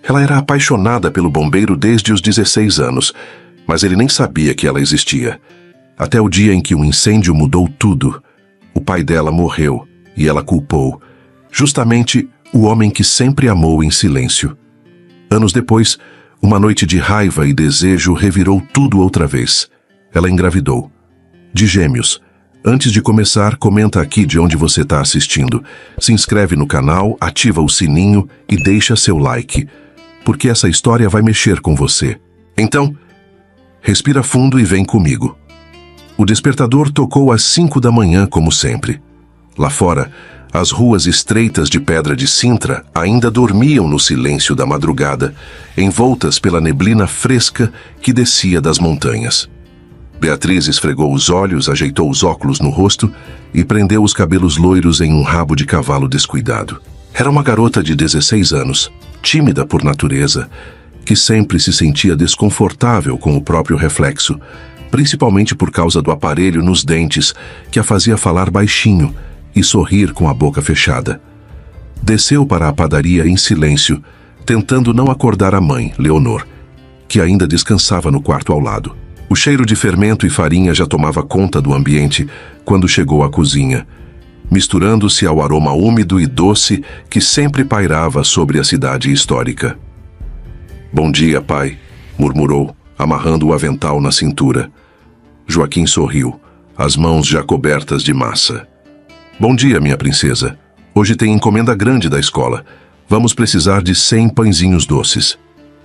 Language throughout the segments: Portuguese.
Ela era apaixonada pelo bombeiro desde os 16 anos, mas ele nem sabia que ela existia. Até o dia em que um incêndio mudou tudo. O pai dela morreu e ela culpou, justamente, o homem que sempre amou em silêncio. Anos depois, uma noite de raiva e desejo revirou tudo outra vez. Ela engravidou. De gêmeos. Antes de começar, comenta aqui de onde você está assistindo. Se inscreve no canal, ativa o sininho e deixa seu like, porque essa história vai mexer com você. Então, respira fundo e vem comigo. O despertador tocou às 5 da manhã, como sempre. Lá fora, as ruas estreitas de pedra de Sintra ainda dormiam no silêncio da madrugada, envoltas pela neblina fresca que descia das montanhas. Beatriz esfregou os olhos, ajeitou os óculos no rosto e prendeu os cabelos loiros em um rabo de cavalo descuidado. Era uma garota de 16 anos, tímida por natureza, que sempre se sentia desconfortável com o próprio reflexo, principalmente por causa do aparelho nos dentes que a fazia falar baixinho e sorrir com a boca fechada. Desceu para a padaria em silêncio, tentando não acordar a mãe, Leonor, que ainda descansava no quarto ao lado. O cheiro de fermento e farinha já tomava conta do ambiente quando chegou à cozinha, misturando-se ao aroma úmido e doce que sempre pairava sobre a cidade histórica. "Bom dia, pai", murmurou, amarrando o avental na cintura. Joaquim sorriu, as mãos já cobertas de massa. "Bom dia, minha princesa. Hoje tem encomenda grande da escola. Vamos precisar de 100 pãezinhos doces."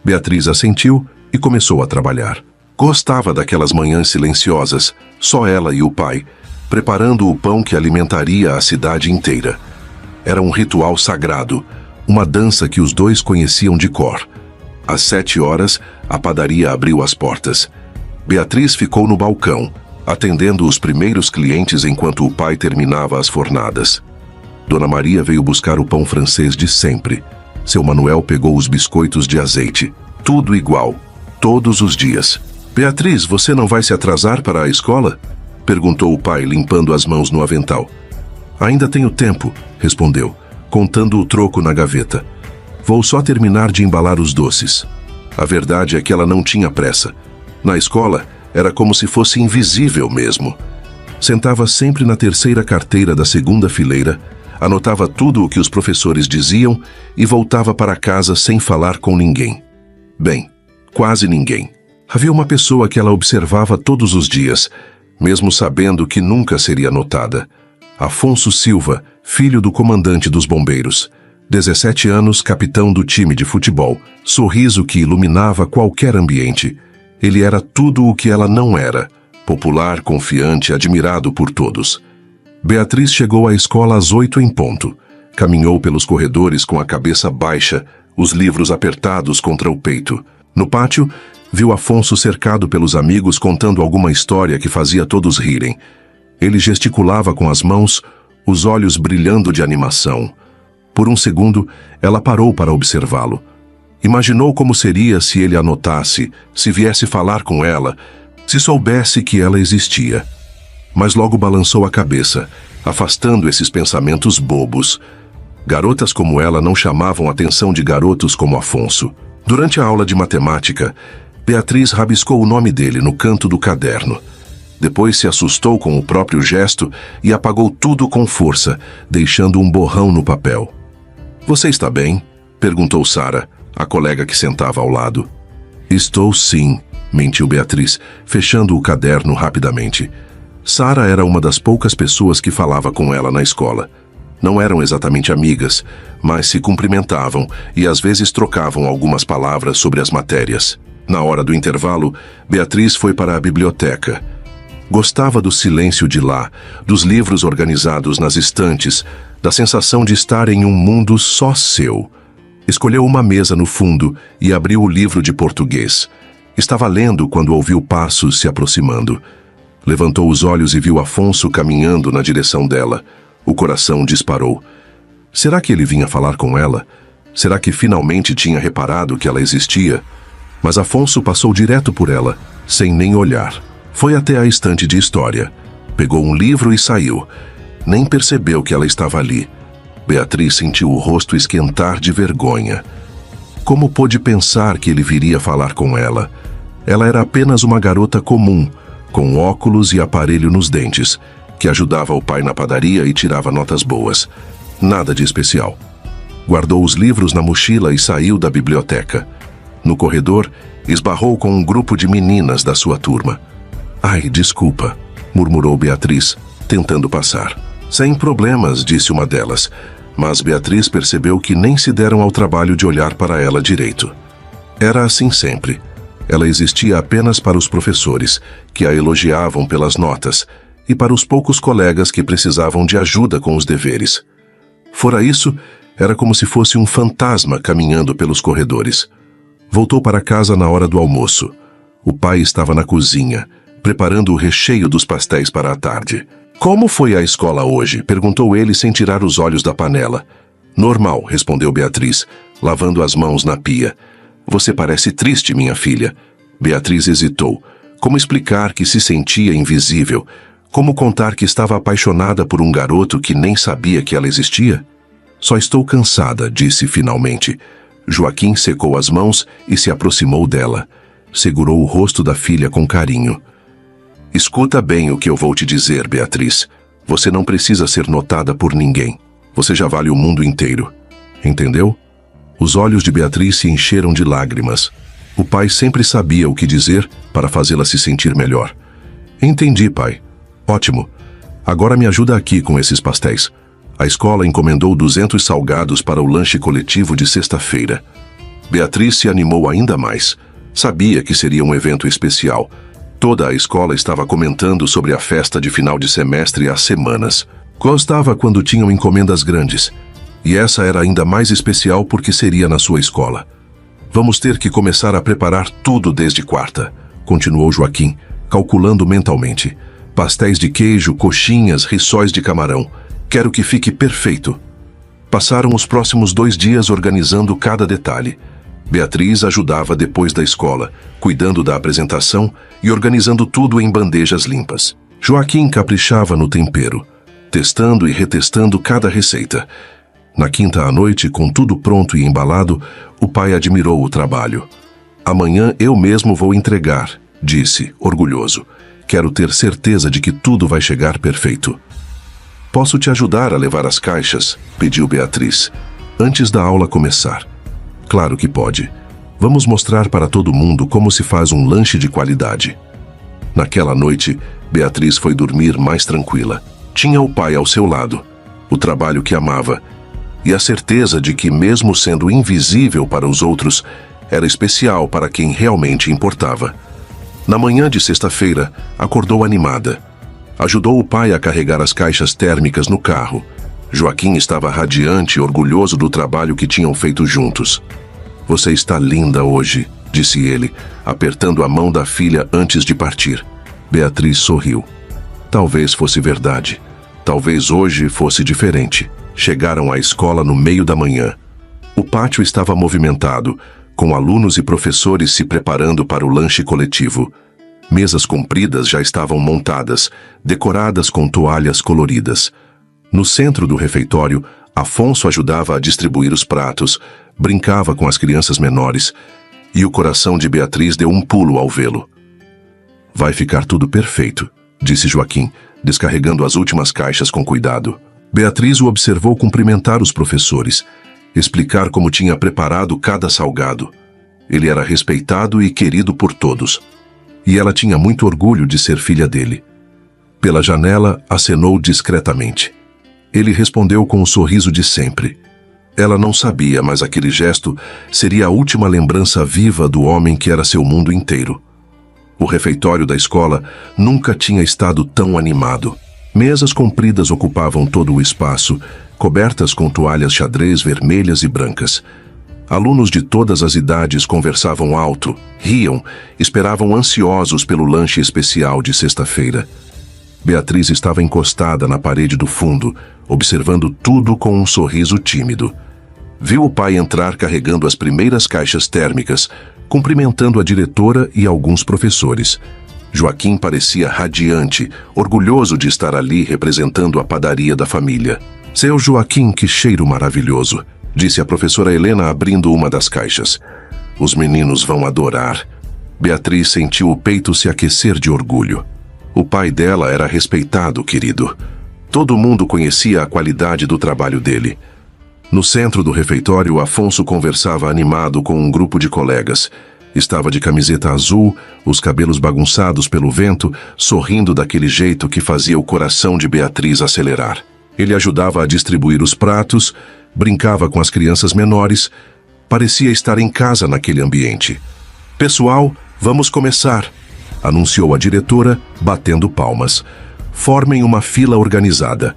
Beatriz assentiu e começou a trabalhar. Gostava daquelas manhãs silenciosas, só ela e o pai, preparando o pão que alimentaria a cidade inteira. Era um ritual sagrado, uma dança que os dois conheciam de cor. Às 7 horas, a padaria abriu as portas. Beatriz ficou no balcão, atendendo os primeiros clientes enquanto o pai terminava as fornadas. Dona Maria veio buscar o pão francês de sempre. Seu Manuel pegou os biscoitos de azeite. Tudo igual, todos os dias. "Beatriz, você não vai se atrasar para a escola?" perguntou o pai, limpando as mãos no avental. "Ainda tenho tempo", respondeu, contando o troco na gaveta. "Vou só terminar de embalar os doces." A verdade é que ela não tinha pressa. Na escola, era como se fosse invisível mesmo. Sentava sempre na terceira carteira da segunda fileira, anotava tudo o que os professores diziam e voltava para casa sem falar com ninguém. Bem, quase ninguém. Havia uma pessoa que ela observava todos os dias, mesmo sabendo que nunca seria notada. Afonso Silva, filho do comandante dos bombeiros. 17 anos, capitão do time de futebol. Sorriso que iluminava qualquer ambiente. Ele era tudo o que ela não era. Popular, confiante, admirado por todos. Beatriz chegou à escola às 8 em ponto. Caminhou pelos corredores com a cabeça baixa, os livros apertados contra o peito. No pátio, viu Afonso cercado pelos amigos contando alguma história que fazia todos rirem. Ele gesticulava com as mãos, os olhos brilhando de animação. Por um segundo, ela parou para observá-lo. Imaginou como seria se ele a notasse, se viesse falar com ela, se soubesse que ela existia. Mas logo balançou a cabeça, afastando esses pensamentos bobos. Garotas como ela não chamavam a atenção de garotos como Afonso. Durante a aula de matemática, Beatriz rabiscou o nome dele no canto do caderno. Depois se assustou com o próprio gesto e apagou tudo com força, deixando um borrão no papel. "Você está bem?" perguntou Sara, a colega que sentava ao lado. "Estou sim", mentiu Beatriz, fechando o caderno rapidamente. Sara era uma das poucas pessoas que falava com ela na escola. Não eram exatamente amigas, mas se cumprimentavam e às vezes trocavam algumas palavras sobre as matérias. Na hora do intervalo, Beatriz foi para a biblioteca. Gostava do silêncio de lá, dos livros organizados nas estantes, da sensação de estar em um mundo só seu. Escolheu uma mesa no fundo e abriu o livro de português. Estava lendo quando ouviu passos se aproximando. Levantou os olhos e viu Afonso caminhando na direção dela. O coração disparou. Será que ele vinha falar com ela? Será que finalmente tinha reparado que ela existia? Mas Afonso passou direto por ela, sem nem olhar. Foi até a estante de história. Pegou um livro e saiu. Nem percebeu que ela estava ali. Beatriz sentiu o rosto esquentar de vergonha. Como pôde pensar que ele viria falar com ela? Ela era apenas uma garota comum, com óculos e aparelho nos dentes, que ajudava o pai na padaria e tirava notas boas. Nada de especial. Guardou os livros na mochila e saiu da biblioteca. No corredor, esbarrou com um grupo de meninas da sua turma. "Ai, desculpa", murmurou Beatriz, tentando passar. "Sem problemas", disse uma delas, mas Beatriz percebeu que nem se deram ao trabalho de olhar para ela direito. Era assim sempre. Ela existia apenas para os professores, que a elogiavam pelas notas, e para os poucos colegas que precisavam de ajuda com os deveres. Fora isso, era como se fosse um fantasma caminhando pelos corredores. Voltou para casa na hora do almoço. O pai estava na cozinha, preparando o recheio dos pastéis para a tarde. "Como foi a escola hoje?", perguntou ele sem tirar os olhos da panela. "Normal", respondeu Beatriz, lavando as mãos na pia. "Você parece triste, minha filha." Beatriz hesitou. Como explicar que se sentia invisível? Como contar que estava apaixonada por um garoto que nem sabia que ela existia? "Só estou cansada", disse finalmente. Joaquim secou as mãos e se aproximou dela. Segurou o rosto da filha com carinho. "Escuta bem o que eu vou te dizer, Beatriz. Você não precisa ser notada por ninguém. Você já vale o mundo inteiro. Entendeu?" Os olhos de Beatriz se encheram de lágrimas. O pai sempre sabia o que dizer para fazê-la se sentir melhor. "Entendi, pai. Ótimo. Agora me ajuda aqui com esses pastéis." A escola encomendou 200 salgados para o lanche coletivo de sexta-feira. Beatriz se animou ainda mais. Sabia que seria um evento especial. Toda a escola estava comentando sobre a festa de final de semestre há semanas. Gostava quando tinham encomendas grandes. E essa era ainda mais especial porque seria na sua escola. "Vamos ter que começar a preparar tudo desde quarta", continuou Joaquim, calculando mentalmente. "Pastéis de queijo, coxinhas, rissóis de camarão. Quero que fique perfeito." Passaram os próximos 2 dias organizando cada detalhe. Beatriz ajudava depois da escola, cuidando da apresentação e organizando tudo em bandejas limpas. Joaquim caprichava no tempero, testando e retestando cada receita. Na quinta à noite, com tudo pronto e embalado, o pai admirou o trabalho. "Amanhã eu mesmo vou entregar", disse, orgulhoso. "Quero ter certeza de que tudo vai chegar perfeito." "Posso te ajudar a levar as caixas?", pediu Beatriz, antes da aula começar. "Claro que pode. Vamos mostrar para todo mundo como se faz um lanche de qualidade." Naquela noite, Beatriz foi dormir mais tranquila. Tinha o pai ao seu lado, o trabalho que amava, e a certeza de que, mesmo sendo invisível para os outros, era especial para quem realmente importava. Na manhã de sexta-feira, acordou animada. Ajudou o pai a carregar as caixas térmicas no carro. Joaquim estava radiante e orgulhoso do trabalho que tinham feito juntos. "Você está linda hoje", disse ele, apertando a mão da filha antes de partir. Beatriz sorriu. Talvez fosse verdade. Talvez hoje fosse diferente. Chegaram à escola no meio da manhã. O pátio estava movimentado, com alunos e professores se preparando para o lanche coletivo. Mesas compridas já estavam montadas, decoradas com toalhas coloridas. No centro do refeitório, Afonso ajudava a distribuir os pratos, brincava com as crianças menores, e o coração de Beatriz deu um pulo ao vê-lo. "Vai ficar tudo perfeito", disse Joaquim, descarregando as últimas caixas com cuidado. Beatriz o observou cumprimentar os professores, explicar como tinha preparado cada salgado. Ele era respeitado e querido por todos. E ela tinha muito orgulho de ser filha dele. Pela janela, acenou discretamente. Ele respondeu com o sorriso de sempre. Ela não sabia, mas aquele gesto seria a última lembrança viva do homem que era seu mundo inteiro. O refeitório da escola nunca tinha estado tão animado. Mesas compridas ocupavam todo o espaço, cobertas com toalhas xadrez vermelhas e brancas. Alunos de todas as idades conversavam alto, riam, esperavam ansiosos pelo lanche especial de sexta-feira. Beatriz estava encostada na parede do fundo, observando tudo com um sorriso tímido. Viu o pai entrar carregando as primeiras caixas térmicas, cumprimentando a diretora e alguns professores. Joaquim parecia radiante, orgulhoso de estar ali representando a padaria da família. "Seu Joaquim, que cheiro maravilhoso", disse a professora Helena abrindo uma das caixas. Os meninos vão adorar. Beatriz sentiu o peito se aquecer de orgulho. O pai dela era respeitado, querido. Todo mundo conhecia a qualidade do trabalho dele. No centro do refeitório, Afonso conversava animado com um grupo de colegas. Estava de camiseta azul, os cabelos bagunçados pelo vento, sorrindo daquele jeito que fazia o coração de Beatriz acelerar. Ele ajudava a distribuir os pratos, brincava com as crianças menores, parecia estar em casa naquele ambiente. "Pessoal, vamos começar", anunciou a diretora, batendo palmas. "Formem uma fila organizada."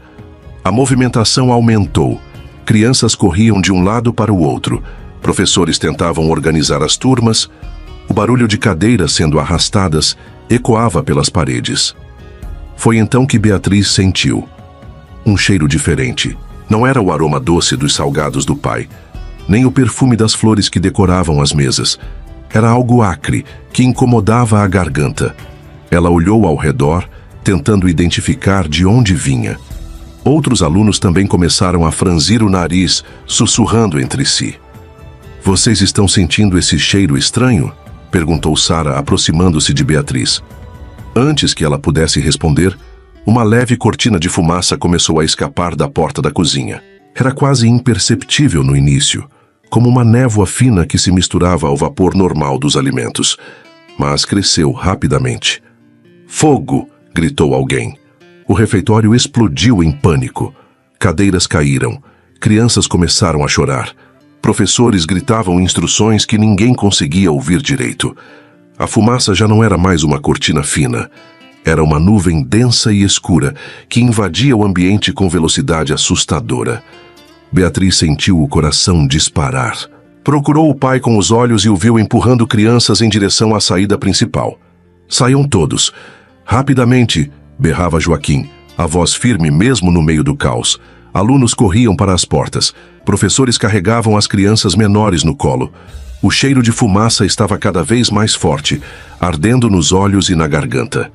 A movimentação aumentou. Crianças corriam de um lado para o outro. Professores tentavam organizar as turmas. O barulho de cadeiras sendo arrastadas ecoava pelas paredes. Foi então que Beatriz sentiu um cheiro diferente. Não era o aroma doce dos salgados do pai, nem o perfume das flores que decoravam as mesas. Era algo acre, que incomodava a garganta. Ela olhou ao redor, tentando identificar de onde vinha. Outros alunos também começaram a franzir o nariz, sussurrando entre si. "Vocês estão sentindo esse cheiro estranho?" perguntou Sara, aproximando-se de Beatriz. Antes que ela pudesse responder, uma leve cortina de fumaça começou a escapar da porta da cozinha. Era quase imperceptível no início, como uma névoa fina que se misturava ao vapor normal dos alimentos. Mas cresceu rapidamente. "Fogo!" gritou alguém. O refeitório explodiu em pânico. Cadeiras caíram. Crianças começaram a chorar. Professores gritavam instruções que ninguém conseguia ouvir direito. A fumaça já não era mais uma cortina fina. Era uma nuvem densa e escura que invadia o ambiente com velocidade assustadora. Beatriz sentiu o coração disparar. Procurou o pai com os olhos e o viu empurrando crianças em direção à saída principal. "Saiam todos. Rapidamente!" berrava Joaquim, a voz firme mesmo no meio do caos. Alunos corriam para as portas. Professores carregavam as crianças menores no colo. O cheiro de fumaça estava cada vez mais forte, ardendo nos olhos e na garganta.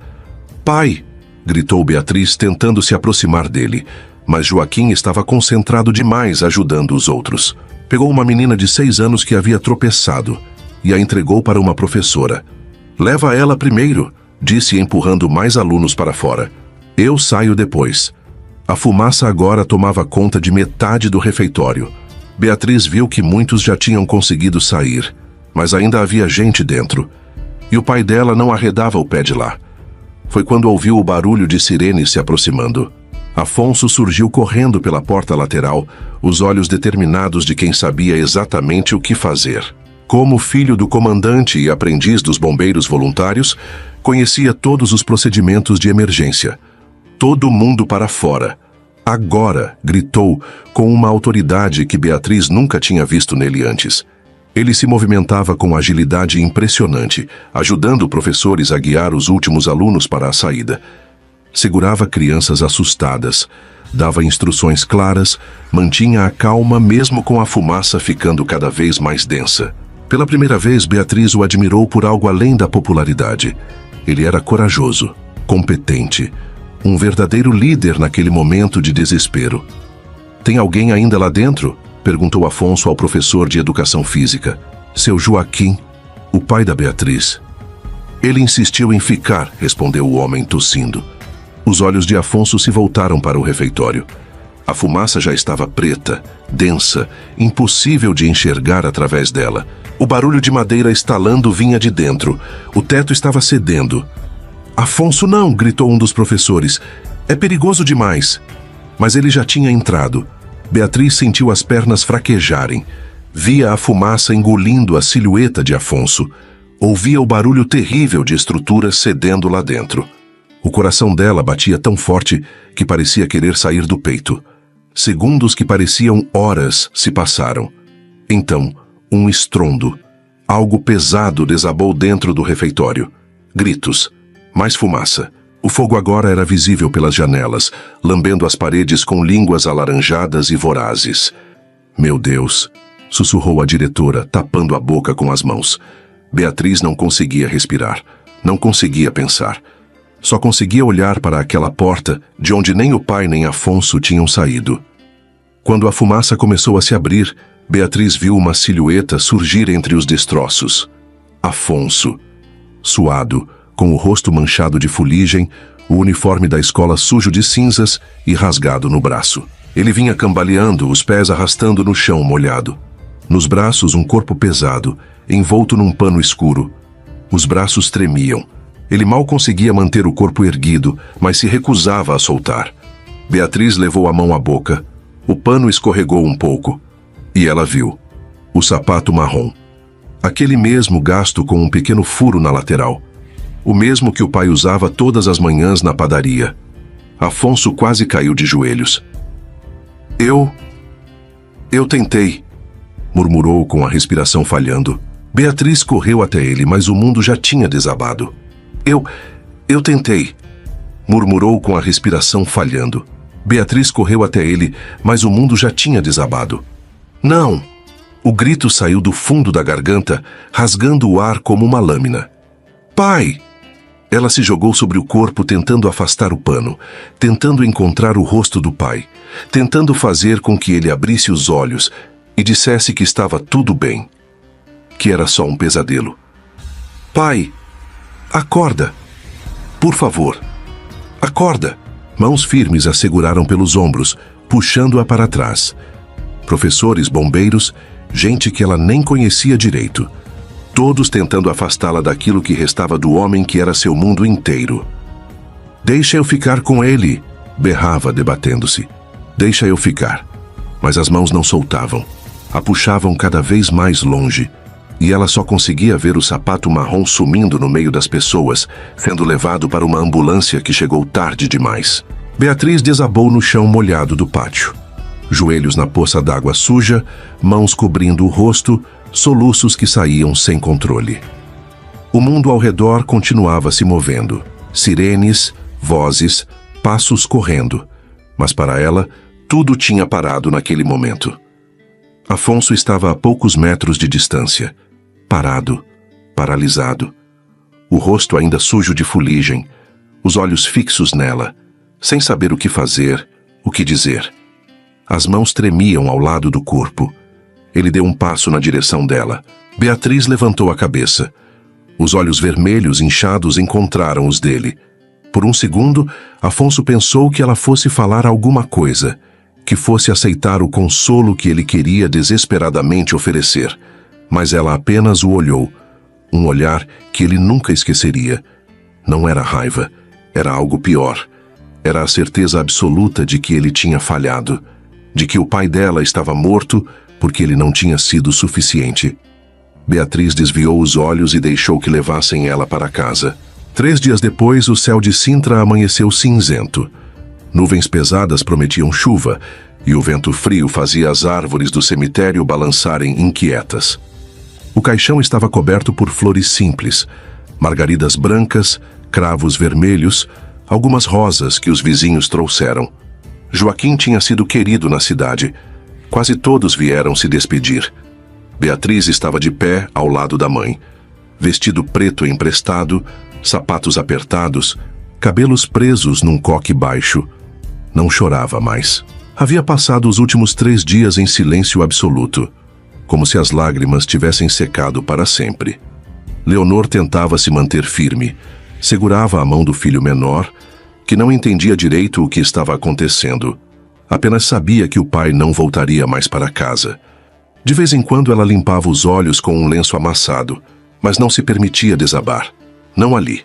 "Pai!" gritou Beatriz, tentando se aproximar dele. Mas Joaquim estava concentrado demais ajudando os outros. Pegou uma menina de 6 anos que havia tropeçado e a entregou para uma professora. "Leva ela primeiro", disse empurrando mais alunos para fora. "Eu saio depois." A fumaça agora tomava conta de metade do refeitório. Beatriz viu que muitos já tinham conseguido sair, mas ainda havia gente dentro. E o pai dela não arredava o pé de lá. Foi quando ouviu o barulho de sirene se aproximando. Afonso surgiu correndo pela porta lateral, os olhos determinados de quem sabia exatamente o que fazer. Como filho do comandante e aprendiz dos bombeiros voluntários, conhecia todos os procedimentos de emergência. "Todo mundo para fora." "Agora!" gritou, com uma autoridade que Beatriz nunca tinha visto nele antes. Ele se movimentava com agilidade impressionante, ajudando professores a guiar os últimos alunos para a saída. Segurava crianças assustadas, dava instruções claras, mantinha a calma mesmo com a fumaça ficando cada vez mais densa. Pela primeira vez, Beatriz o admirou por algo além da popularidade. Ele era corajoso, competente, um verdadeiro líder naquele momento de desespero. "Tem alguém ainda lá dentro?" perguntou Afonso ao professor de educação física. "Seu Joaquim, o pai da Beatriz." "Ele insistiu em ficar", respondeu o homem tossindo. Os olhos de Afonso se voltaram para o refeitório. A fumaça já estava preta, densa, impossível de enxergar através dela. O barulho de madeira estalando vinha de dentro. O teto estava cedendo. "Afonso, não!" gritou um dos professores. "É perigoso demais." Mas ele já tinha entrado. Beatriz sentiu as pernas fraquejarem. Via a fumaça engolindo a silhueta de Afonso. Ouvia o barulho terrível de estruturas cedendo lá dentro. O coração dela batia tão forte que parecia querer sair do peito. Segundos que pareciam horas se passaram. Então, um estrondo. Algo pesado desabou dentro do refeitório. Gritos. Mais fumaça. O fogo agora era visível pelas janelas, lambendo as paredes com línguas alaranjadas e vorazes. "Meu Deus!" sussurrou a diretora, tapando a boca com as mãos. Beatriz não conseguia respirar. Não conseguia pensar. Só conseguia olhar para aquela porta de onde nem o pai nem Afonso tinham saído. Quando a fumaça começou a se abrir, Beatriz viu uma silhueta surgir entre os destroços. Afonso. Suado, com o rosto manchado de fuligem, o uniforme da escola sujo de cinzas e rasgado no braço. Ele vinha cambaleando, os pés arrastando no chão molhado. Nos braços, um corpo pesado, envolto num pano escuro. Os braços tremiam. Ele mal conseguia manter o corpo erguido, mas se recusava a soltar. Beatriz levou a mão à boca. O pano escorregou um pouco. E ela viu. O sapato marrom. Aquele mesmo gasto com um pequeno furo na lateral. O mesmo que o pai usava todas as manhãs na padaria. Afonso quase caiu de joelhos. Eu tentei, murmurou com a respiração falhando. Beatriz correu até ele, mas o mundo já tinha desabado. Eu tentei, murmurou com a respiração falhando. Beatriz correu até ele, mas o mundo já tinha desabado. Não! O grito saiu do fundo da garganta, rasgando o ar como uma lâmina. Pai! Ela se jogou sobre o corpo, tentando afastar o pano, tentando encontrar o rosto do pai, tentando fazer com que ele abrisse os olhos e dissesse que estava tudo bem, que era só um pesadelo. Pai! Acorda! Por favor! Acorda! Mãos firmes a seguraram pelos ombros, puxando-a para trás. Professores, bombeiros, gente que ela nem conhecia direito. Todos tentando afastá-la daquilo que restava do homem que era seu mundo inteiro. Deixa eu ficar com ele, berrava, debatendo-se. Deixa eu ficar. Mas as mãos não soltavam. A puxavam cada vez mais longe. E ela só conseguia ver o sapato marrom sumindo no meio das pessoas, sendo levado para uma ambulância que chegou tarde demais. Beatriz desabou no chão molhado do pátio. Joelhos na poça d'água suja, mãos cobrindo o rosto, soluços que saíam sem controle. O mundo ao redor continuava se movendo. Sirenes, vozes, passos correndo. Mas para ela, tudo tinha parado naquele momento. Afonso estava a poucos metros de distância. Parado, paralisado. O rosto ainda sujo de fuligem, os olhos fixos nela, sem saber o que fazer, o que dizer. As mãos tremiam ao lado do corpo. Ele deu um passo na direção dela. Beatriz levantou a cabeça. Os olhos vermelhos inchados encontraram os dele. Por um segundo, Afonso pensou que ela fosse falar alguma coisa, que fosse aceitar o consolo que ele queria desesperadamente oferecer. Mas ela apenas o olhou. Um olhar que ele nunca esqueceria. Não era raiva, era algo pior. Era a certeza absoluta de que ele tinha falhado. De que o pai dela estava morto porque ele não tinha sido suficiente. Beatriz desviou os olhos e deixou que levassem ela para casa. 3 dias depois, o céu de Sintra amanheceu cinzento. Nuvens pesadas prometiam chuva, e o vento frio fazia as árvores do cemitério balançarem inquietas. O caixão estava coberto por flores simples, margaridas brancas, cravos vermelhos, algumas rosas que os vizinhos trouxeram. Joaquim tinha sido querido na cidade. Quase todos vieram se despedir. Beatriz estava de pé ao lado da mãe. Vestido preto emprestado, sapatos apertados, cabelos presos num coque baixo. Não chorava mais. Havia passado os últimos 3 dias em silêncio absoluto, como se as lágrimas tivessem secado para sempre. Leonor tentava se manter firme, segurava a mão do filho menor, que não entendia direito o que estava acontecendo. Apenas sabia que o pai não voltaria mais para casa. De vez em quando ela limpava os olhos com um lenço amassado, mas não se permitia desabar. Não ali.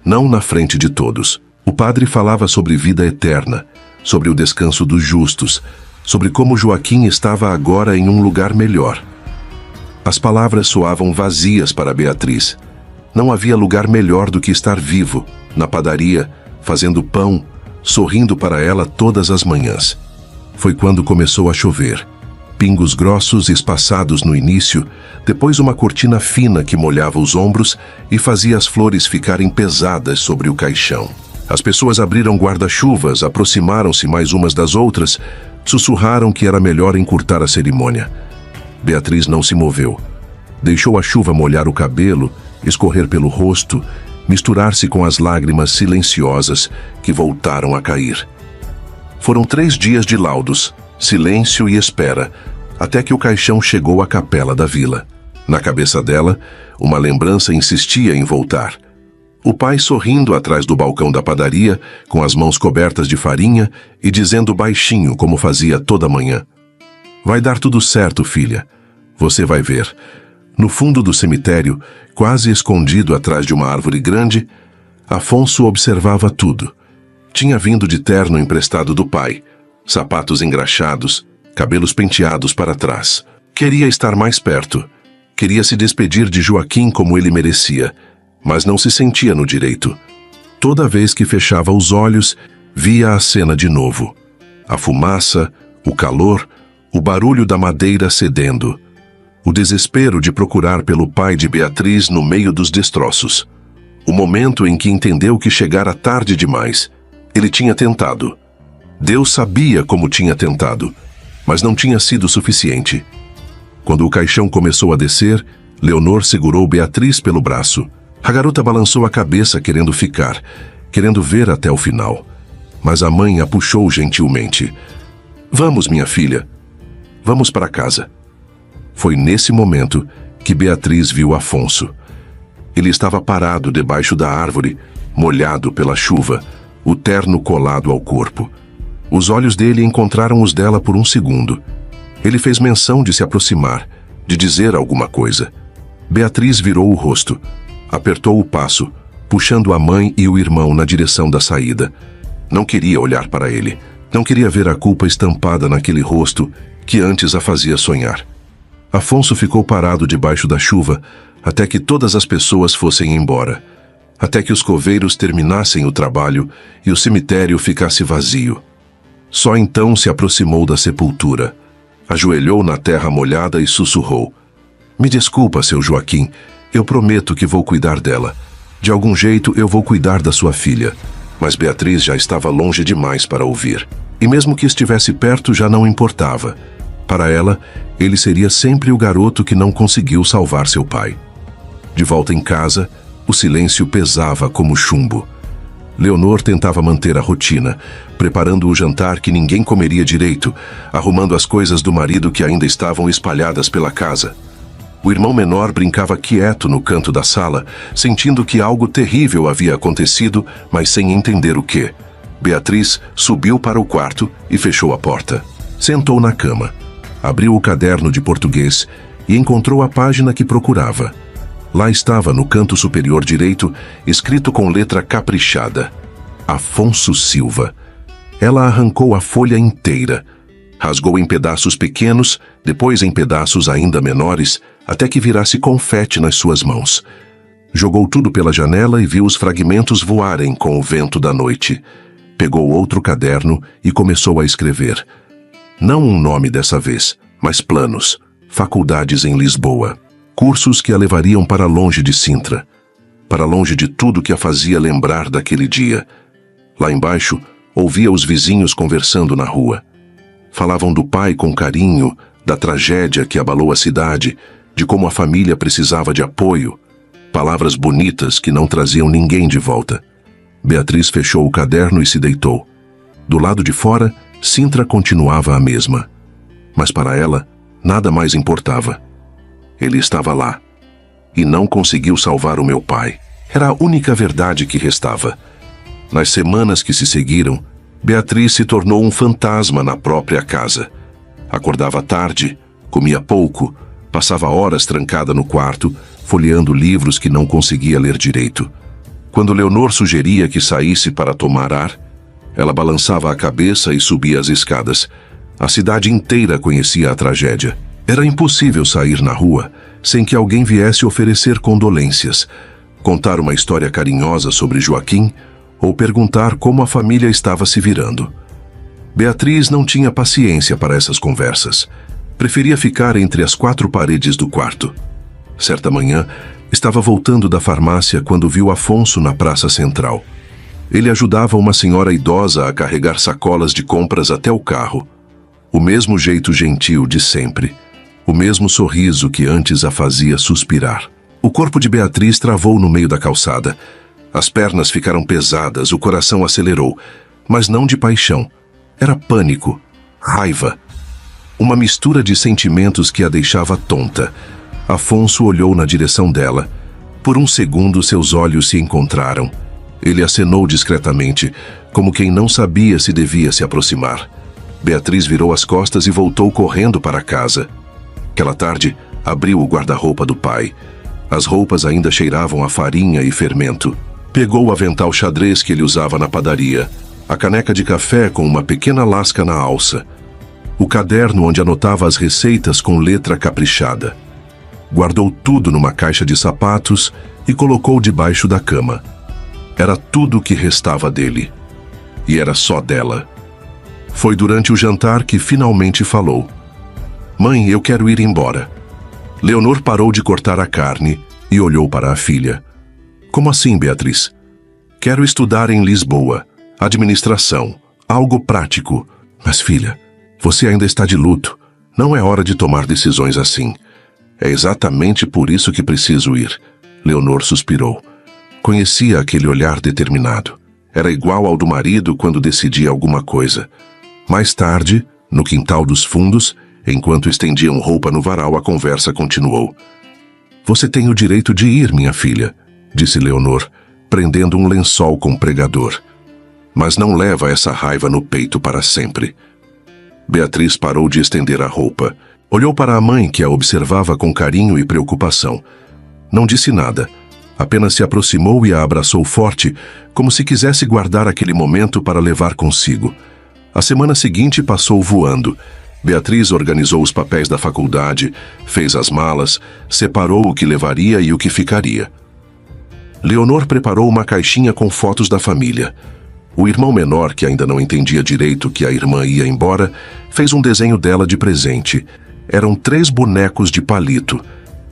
Não na frente de todos. O padre falava sobre vida eterna, sobre o descanso dos justos, sobre como Joaquim estava agora em um lugar melhor. As palavras soavam vazias para Beatriz. Não havia lugar melhor do que estar vivo, na padaria, fazendo pão, sorrindo para ela todas as manhãs. Foi quando começou a chover. Pingos grossos espaçados no início, depois uma cortina fina que molhava os ombros e fazia as flores ficarem pesadas sobre o caixão. As pessoas abriram guarda-chuvas, aproximaram-se mais umas das outras, sussurraram que era melhor encurtar a cerimônia. Beatriz não se moveu. Deixou a chuva molhar o cabelo, escorrer pelo rosto, misturar-se com as lágrimas silenciosas que voltaram a cair. Foram 3 dias de laudos, silêncio e espera, até que o caixão chegou à capela da vila. Na cabeça dela, uma lembrança insistia em voltar. O pai sorrindo atrás do balcão da padaria, com as mãos cobertas de farinha e dizendo baixinho como fazia toda manhã: "Vai dar tudo certo, filha. Você vai ver." No fundo do cemitério, quase escondido atrás de uma árvore grande, Afonso observava tudo. Tinha vindo de terno emprestado do pai, sapatos engraxados, cabelos penteados para trás. Queria estar mais perto. Queria se despedir de Joaquim como ele merecia, mas não se sentia no direito. Toda vez que fechava os olhos, via a cena de novo. A fumaça, o calor, o barulho da madeira cedendo. O desespero de procurar pelo pai de Beatriz no meio dos destroços. O momento em que entendeu que chegara tarde demais. Ele tinha tentado. Deus sabia como tinha tentado, mas não tinha sido suficiente. Quando o caixão começou a descer, Leonor segurou Beatriz pelo braço. A garota balançou a cabeça querendo ficar, querendo ver até o final. Mas a mãe a puxou gentilmente. "Vamos, minha filha. Vamos para casa." Foi nesse momento que Beatriz viu Afonso. Ele estava parado debaixo da árvore, molhado pela chuva, o terno colado ao corpo. Os olhos dele encontraram os dela por um segundo. Ele fez menção de se aproximar, de dizer alguma coisa. Beatriz virou o rosto, apertou o passo, puxando a mãe e o irmão na direção da saída. Não queria olhar para ele. Não queria ver a culpa estampada naquele rosto que antes a fazia sonhar. Afonso ficou parado debaixo da chuva até que todas as pessoas fossem embora, até que os coveiros terminassem o trabalho e o cemitério ficasse vazio. Só então se aproximou da sepultura, ajoelhou na terra molhada e sussurrou: "Me desculpa, seu Joaquim, eu prometo que vou cuidar dela. De algum jeito eu vou cuidar da sua filha." Mas Beatriz já estava longe demais para ouvir. E mesmo que estivesse perto, já não importava. Para ela, ele seria sempre o garoto que não conseguiu salvar seu pai. De volta em casa, o silêncio pesava como chumbo. Leonor tentava manter a rotina, preparando o jantar que ninguém comeria direito, arrumando as coisas do marido que ainda estavam espalhadas pela casa. O irmão menor brincava quieto no canto da sala, sentindo que algo terrível havia acontecido, mas sem entender o que. Beatriz subiu para o quarto e fechou a porta. Sentou na cama, abriu o caderno de português e encontrou a página que procurava. Lá estava, no canto superior direito, escrito com letra caprichada: Afonso Silva. Ela arrancou a folha inteira, rasgou em pedaços pequenos, depois em pedaços ainda menores, até que virasse confete nas suas mãos. Jogou tudo pela janela e viu os fragmentos voarem com o vento da noite. Pegou outro caderno e começou a escrever. Não um nome dessa vez, mas planos, faculdades em Lisboa. Cursos que a levariam para longe de Sintra, para longe de tudo que a fazia lembrar daquele dia. Lá embaixo, ouvia os vizinhos conversando na rua. Falavam do pai com carinho, da tragédia que abalou a cidade, de como a família precisava de apoio. Palavras bonitas que não traziam ninguém de volta. Beatriz fechou o caderno e se deitou. Do lado de fora, Sintra continuava a mesma. Mas para ela, nada mais importava. Ele estava lá. E não conseguiu salvar o meu pai. Era a única verdade que restava. Nas semanas que se seguiram, Beatriz se tornou um fantasma na própria casa. Acordava tarde, comia pouco, passava horas trancada no quarto, folheando livros que não conseguia ler direito. Quando Leonor sugeria que saísse para tomar ar, ela balançava a cabeça e subia as escadas. A cidade inteira conhecia a tragédia. Era impossível sair na rua sem que alguém viesse oferecer condolências, contar uma história carinhosa sobre Joaquim ou perguntar como a família estava se virando. Beatriz não tinha paciência para essas conversas. Preferia ficar entre as quatro paredes do quarto. Certa manhã, estava voltando da farmácia quando viu Afonso na praça central. Ele ajudava uma senhora idosa a carregar sacolas de compras até o carro. O mesmo jeito gentil de sempre. O mesmo sorriso que antes a fazia suspirar. O corpo de Beatriz travou no meio da calçada. As pernas ficaram pesadas, o coração acelerou. Mas não de paixão. Era pânico, raiva. Uma mistura de sentimentos que a deixava tonta. Afonso olhou na direção dela. Por um segundo, seus olhos se encontraram. Ele acenou discretamente, como quem não sabia se devia se aproximar. Beatriz virou as costas e voltou correndo para casa. Aquela tarde, abriu o guarda-roupa do pai. As roupas ainda cheiravam a farinha e fermento. Pegou o avental xadrez que ele usava na padaria, a caneca de café com uma pequena lasca na alça, o caderno onde anotava as receitas com letra caprichada. Guardou tudo numa caixa de sapatos e colocou debaixo da cama. Era tudo o que restava dele. E era só dela. Foi durante o jantar que finalmente falou. Mãe, eu quero ir embora. Leonor parou de cortar a carne e olhou para a filha. Como assim, Beatriz? Quero estudar em Lisboa. Administração. Algo prático. Mas, filha, você ainda está de luto. Não é hora de tomar decisões assim. É exatamente por isso que preciso ir. Leonor suspirou. Conhecia aquele olhar determinado. Era igual ao do marido quando decidia alguma coisa. Mais tarde, no quintal dos fundos, enquanto estendiam roupa no varal, a conversa continuou. Você tem o direito de ir, minha filha, disse Leonor, prendendo um lençol com pregador. Mas não leva essa raiva no peito para sempre. Beatriz parou de estender a roupa. Olhou para a mãe, que a observava com carinho e preocupação. Não disse nada. Apenas se aproximou e a abraçou forte, como se quisesse guardar aquele momento para levar consigo. A semana seguinte passou voando. Beatriz organizou os papéis da faculdade, fez as malas, separou o que levaria e o que ficaria. Leonor preparou uma caixinha com fotos da família. O irmão menor, que ainda não entendia direito que a irmã ia embora, fez um desenho dela de presente. Eram 3 bonecos de palito.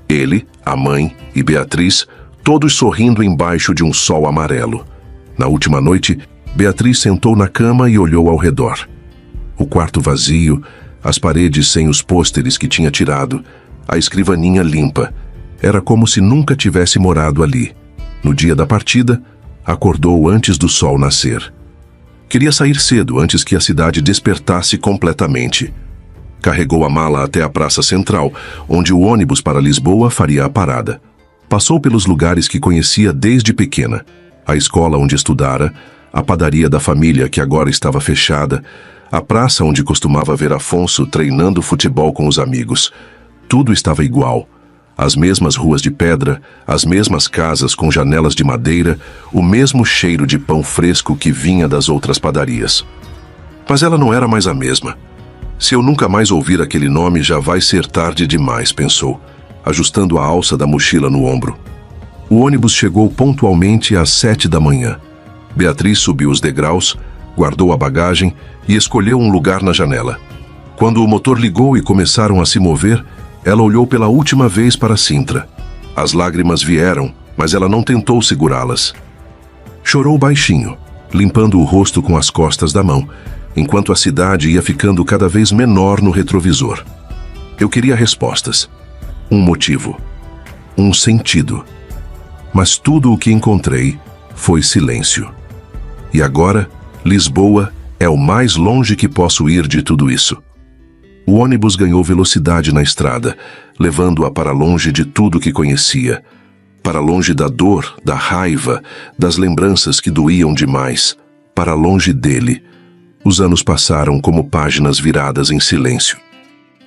Ele, a mãe e Beatriz, todos sorrindo embaixo de um sol amarelo. Na última noite, Beatriz sentou na cama e olhou ao redor. O quarto vazio, as paredes sem os pôsteres que tinha tirado, a escrivaninha limpa. Era como se nunca tivesse morado ali. No dia da partida, acordou antes do sol nascer. Queria sair cedo, antes que a cidade despertasse completamente. Carregou a mala até a praça central, onde o ônibus para Lisboa faria a parada. Passou pelos lugares que conhecia desde pequena. A escola onde estudara, a padaria da família que agora estava fechada, a praça onde costumava ver Afonso treinando futebol com os amigos. Tudo estava igual. As mesmas ruas de pedra, as mesmas casas com janelas de madeira, o mesmo cheiro de pão fresco que vinha das outras padarias. Mas ela não era mais a mesma. Se eu nunca mais ouvir aquele nome, já vai ser tarde demais, pensou, ajustando a alça da mochila no ombro. O ônibus chegou pontualmente às 7 da manhã. Beatriz subiu os degraus, guardou a bagagem e escolheu um lugar na janela. Quando o motor ligou e começaram a se mover, ela olhou pela última vez para Sintra. As lágrimas vieram, mas ela não tentou segurá-las. Chorou baixinho, limpando o rosto com as costas da mão, enquanto a cidade ia ficando cada vez menor no retrovisor. Eu queria respostas. Um motivo. Um sentido. Mas tudo o que encontrei foi silêncio. E agora, Lisboa é o mais longe que posso ir de tudo isso. O ônibus ganhou velocidade na estrada, levando-a para longe de tudo que conhecia. Para longe da dor, da raiva, das lembranças que doíam demais. Para longe dele. Os anos passaram como páginas viradas em silêncio.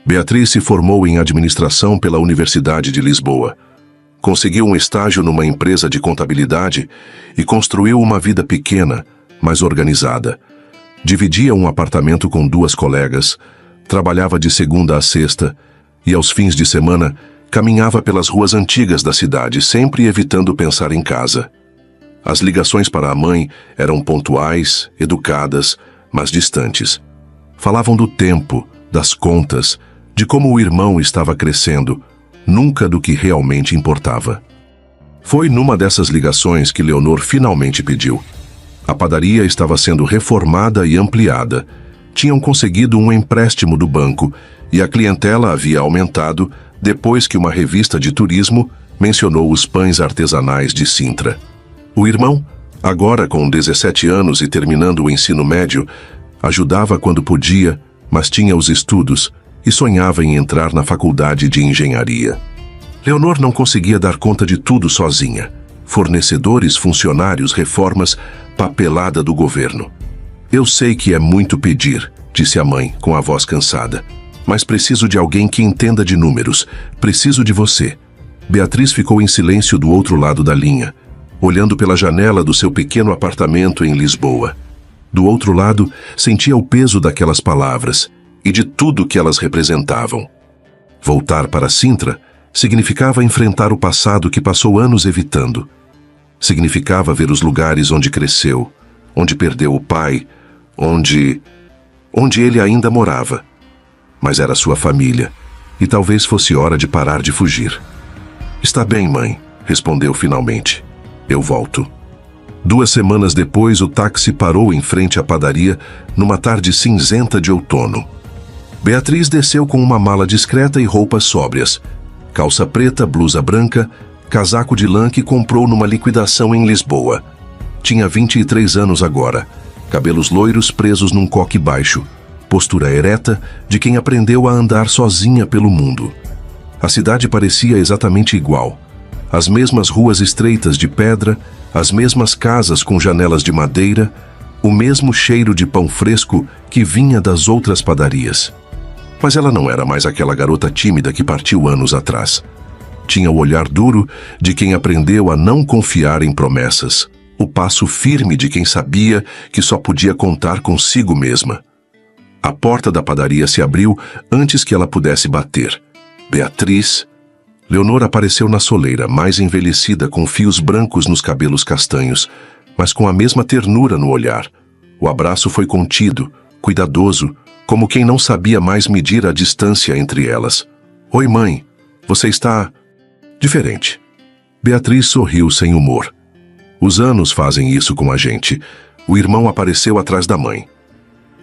Beatriz se formou em administração pela Universidade de Lisboa. Conseguiu um estágio numa empresa de contabilidade e construiu uma vida pequena, mas organizada. Dividia um apartamento com 2 colegas, trabalhava de segunda a sexta e, aos fins de semana, caminhava pelas ruas antigas da cidade, sempre evitando pensar em casa. As ligações para a mãe eram pontuais, educadas, mas distantes. Falavam do tempo, das contas, de como o irmão estava crescendo, nunca do que realmente importava. Foi numa dessas ligações que Leonor finalmente pediu. A padaria estava sendo reformada e ampliada. Tinham conseguido um empréstimo do banco e a clientela havia aumentado depois que uma revista de turismo mencionou os pães artesanais de Sintra. O irmão, agora com 17 anos e terminando o ensino médio, ajudava quando podia, mas tinha os estudos e sonhava em entrar na faculdade de engenharia. Leonor não conseguia dar conta de tudo sozinha. Fornecedores, funcionários, reformas, papelada do governo. Eu sei que é muito pedir, disse a mãe, com a voz cansada. Mas preciso de alguém que entenda de números. Preciso de você. Beatriz ficou em silêncio do outro lado da linha, olhando pela janela do seu pequeno apartamento em Lisboa. Do outro lado, sentia o peso daquelas palavras e de tudo que elas representavam. Voltar para Sintra significava enfrentar o passado que passou anos evitando. Significava ver os lugares onde cresceu, onde perdeu o pai, onde ele ainda morava. Mas era sua família, e talvez fosse hora de parar de fugir. Está bem, mãe, respondeu finalmente. Eu volto. 2 semanas depois, o táxi parou em frente à padaria numa tarde cinzenta de outono. Beatriz desceu com uma mala discreta e roupas sóbrias. Calça preta, blusa branca, casaco de lã que comprou numa liquidação em Lisboa. Tinha 23 anos agora, cabelos loiros presos num coque baixo, postura ereta de quem aprendeu a andar sozinha pelo mundo. A cidade parecia exatamente igual. As mesmas ruas estreitas de pedra, as mesmas casas com janelas de madeira, o mesmo cheiro de pão fresco que vinha das outras padarias. Mas ela não era mais aquela garota tímida que partiu anos atrás. Tinha o olhar duro de quem aprendeu a não confiar em promessas, o passo firme de quem sabia que só podia contar consigo mesma. A porta da padaria se abriu antes que ela pudesse bater. Beatriz. Leonor apareceu na soleira, mais envelhecida, com fios brancos nos cabelos castanhos, mas com a mesma ternura no olhar. O abraço foi contido, cuidadoso, como quem não sabia mais medir a distância entre elas. Oi, mãe. Você está... diferente. Beatriz sorriu sem humor. Os anos fazem isso com a gente. O irmão apareceu atrás da mãe.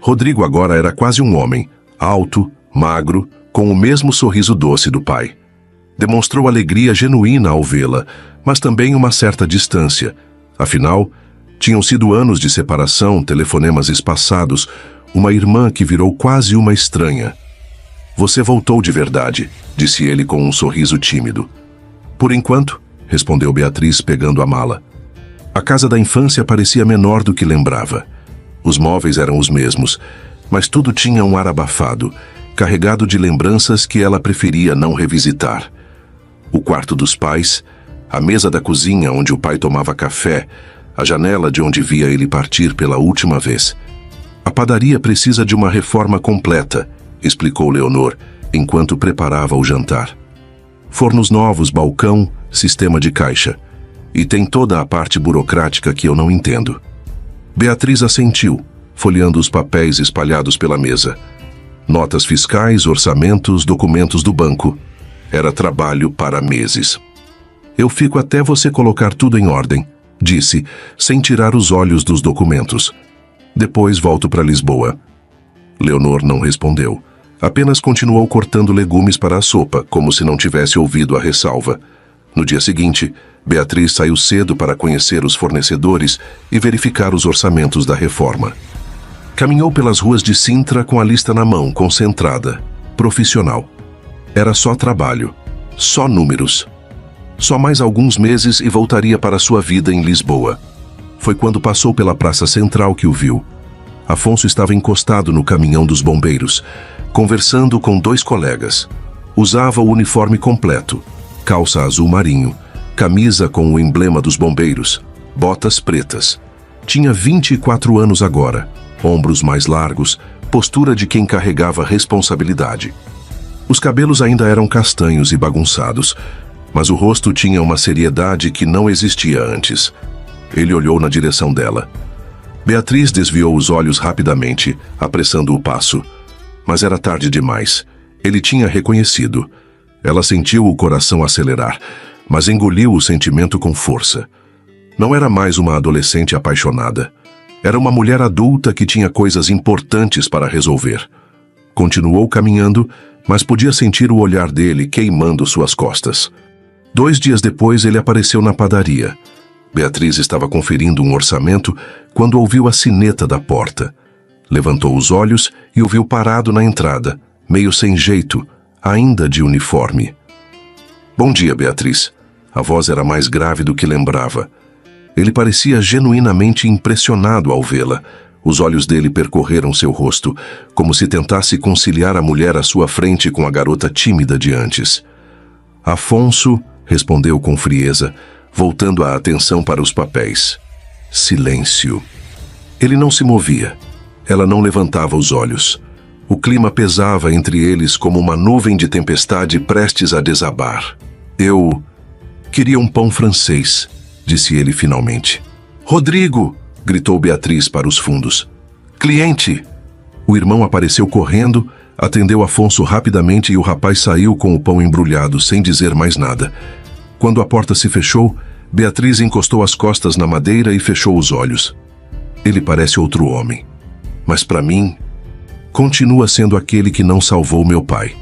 Rodrigo agora era quase um homem, alto, magro, com o mesmo sorriso doce do pai. Demonstrou alegria genuína ao vê-la, mas também uma certa distância. Afinal, tinham sido anos de separação, telefonemas espaçados, uma irmã que virou quase uma estranha. Você voltou de verdade, disse ele com um sorriso tímido. Por enquanto, respondeu Beatriz pegando a mala. A casa da infância parecia menor do que lembrava. Os móveis eram os mesmos, mas tudo tinha um ar abafado, carregado de lembranças que ela preferia não revisitar. O quarto dos pais, a mesa da cozinha onde o pai tomava café, a janela de onde via ele partir pela última vez. A padaria precisa de uma reforma completa, explicou Leonor, enquanto preparava o jantar. Fornos novos, balcão, sistema de caixa. E tem toda a parte burocrática que eu não entendo. Beatriz assentiu, folheando os papéis espalhados pela mesa. Notas fiscais, orçamentos, documentos do banco. Era trabalho para meses. Eu fico até você colocar tudo em ordem, disse, sem tirar os olhos dos documentos. Depois volto para Lisboa. Leonor não respondeu. Apenas continuou cortando legumes para a sopa, como se não tivesse ouvido a ressalva. No dia seguinte, Beatriz saiu cedo para conhecer os fornecedores e verificar os orçamentos da reforma. Caminhou pelas ruas de Sintra com a lista na mão, concentrada, profissional. Era só trabalho, só números. Só mais alguns meses e voltaria para sua vida em Lisboa. Foi quando passou pela Praça Central que o viu. Afonso estava encostado no caminhão dos bombeiros, conversando com 2 colegas. Usava o uniforme completo, calça azul marinho, camisa com o emblema dos bombeiros, botas pretas. Tinha 24 anos agora, ombros mais largos, postura de quem carregava responsabilidade. Os cabelos ainda eram castanhos e bagunçados, mas o rosto tinha uma seriedade que não existia antes. Ele olhou na direção dela. Beatriz desviou os olhos rapidamente, apressando o passo. Mas era tarde demais. Ele tinha reconhecido. Ela sentiu o coração acelerar, mas engoliu o sentimento com força. Não era mais uma adolescente apaixonada. Era uma mulher adulta que tinha coisas importantes para resolver. Continuou caminhando, mas podia sentir o olhar dele queimando suas costas. 2 dias depois, ele apareceu na padaria. Beatriz estava conferindo um orçamento quando ouviu a sineta da porta. Levantou os olhos e o viu parado na entrada, meio sem jeito, ainda de uniforme. Bom dia, Beatriz. A voz era mais grave do que lembrava. Ele parecia genuinamente impressionado ao vê-la. Os olhos dele percorreram seu rosto, como se tentasse conciliar a mulher à sua frente com a garota tímida de antes. Afonso, respondeu com frieza, voltando a atenção para os papéis. Silêncio. Ele não se movia. Ela não levantava os olhos. O clima pesava entre eles como uma nuvem de tempestade prestes a desabar. Eu queria um pão francês, disse ele finalmente. Rodrigo! Gritou Beatriz para os fundos. Cliente! O irmão apareceu correndo, atendeu Afonso rapidamente e o rapaz saiu com o pão embrulhado, sem dizer mais nada. Quando a porta se fechou, Beatriz encostou as costas na madeira e fechou os olhos. Ele parece outro homem. Mas para mim, continua sendo aquele que não salvou meu pai.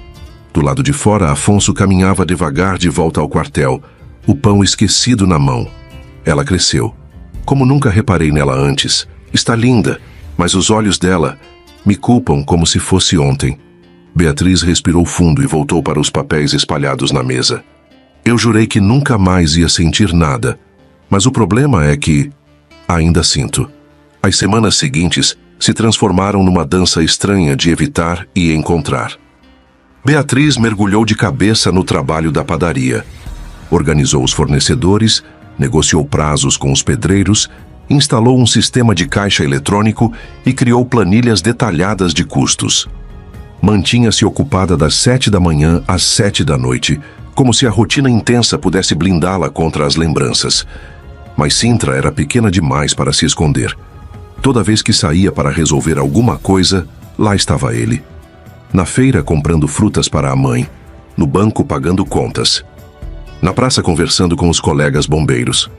Do lado de fora, Afonso caminhava devagar de volta ao quartel, o pão esquecido na mão. Ela cresceu. Como nunca reparei nela antes. Está linda, mas os olhos dela me culpam como se fosse ontem. Beatriz respirou fundo e voltou para os papéis espalhados na mesa. Eu jurei que nunca mais ia sentir nada, mas o problema é que ainda sinto. As semanas seguintes se transformaram numa dança estranha de evitar e encontrar. Beatriz mergulhou de cabeça no trabalho da padaria. Organizou os fornecedores, negociou prazos com os pedreiros, instalou um sistema de caixa eletrônico e criou planilhas detalhadas de custos. Mantinha-se ocupada das 7 da manhã às 7 da noite, como se a rotina intensa pudesse blindá-la contra as lembranças. Mas Sintra era pequena demais para se esconder. Toda vez que saía para resolver alguma coisa, lá estava ele. Na feira comprando frutas para a mãe, no banco pagando contas. Na praça conversando com os colegas bombeiros.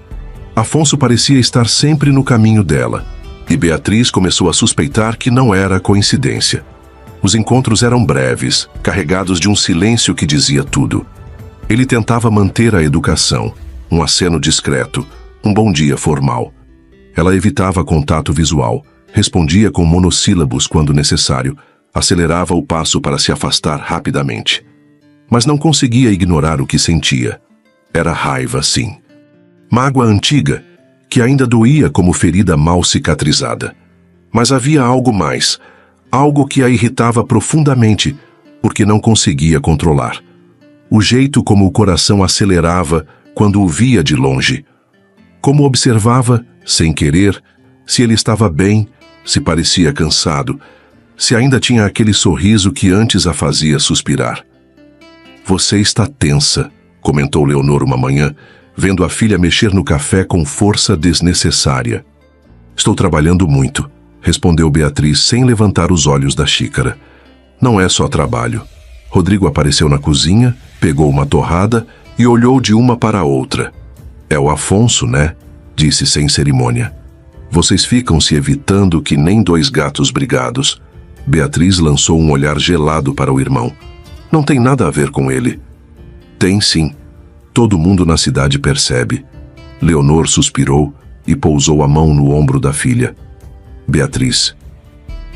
Afonso parecia estar sempre no caminho dela, e Beatriz começou a suspeitar que não era coincidência. Os encontros eram breves, carregados de um silêncio que dizia tudo. Ele tentava manter a educação, um aceno discreto, um bom dia formal. Ela evitava contato visual, respondia com monossílabos quando necessário, acelerava o passo para se afastar rapidamente. Mas não conseguia ignorar o que sentia. Era raiva, sim. Mágoa antiga, que ainda doía como ferida mal cicatrizada. Mas havia algo mais, algo que a irritava profundamente, porque não conseguia controlar. O jeito como o coração acelerava quando o via de longe. Como observava, sem querer, se ele estava bem, se parecia cansado, se ainda tinha aquele sorriso que antes a fazia suspirar. Você está tensa, comentou Leonor uma manhã, vendo a filha mexer no café com força desnecessária. Estou trabalhando muito, respondeu Beatriz sem levantar os olhos da xícara. Não é só trabalho. Rodrigo apareceu na cozinha, pegou uma torrada e olhou de uma para a outra. É o Afonso, né? Disse sem cerimônia. Vocês ficam se evitando que nem dois gatos brigados. Beatriz lançou um olhar gelado para o irmão. Não tem nada a ver com ele. Tem sim. Todo mundo na cidade percebe. Leonor suspirou e pousou a mão no ombro da filha. Beatriz,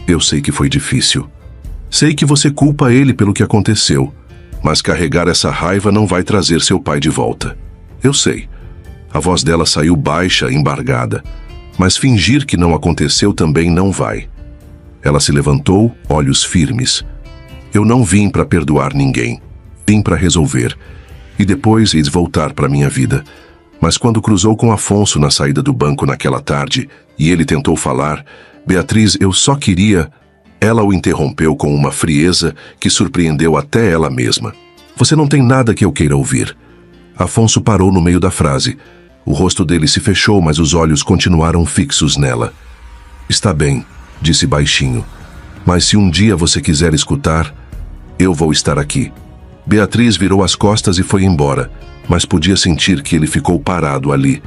eu sei que foi difícil. Sei que você culpa ele pelo que aconteceu, mas carregar essa raiva não vai trazer seu pai de volta. Eu sei. A voz dela saiu baixa, embargada, mas fingir que não aconteceu também não vai. Ela se levantou, olhos firmes. Eu não vim para perdoar ninguém. Vim para resolver. E depois eis voltar para minha vida. Mas quando cruzou com Afonso na saída do banco naquela tarde, e ele tentou falar, Beatriz, eu só queria... Ela o interrompeu com uma frieza que surpreendeu até ela mesma. Você não tem nada que eu queira ouvir. Afonso parou no meio da frase. O rosto dele se fechou, mas os olhos continuaram fixos nela. Está bem, disse baixinho. Mas se um dia você quiser escutar, eu vou estar aqui. Beatriz virou as costas e foi embora, mas podia sentir que ele ficou parado ali,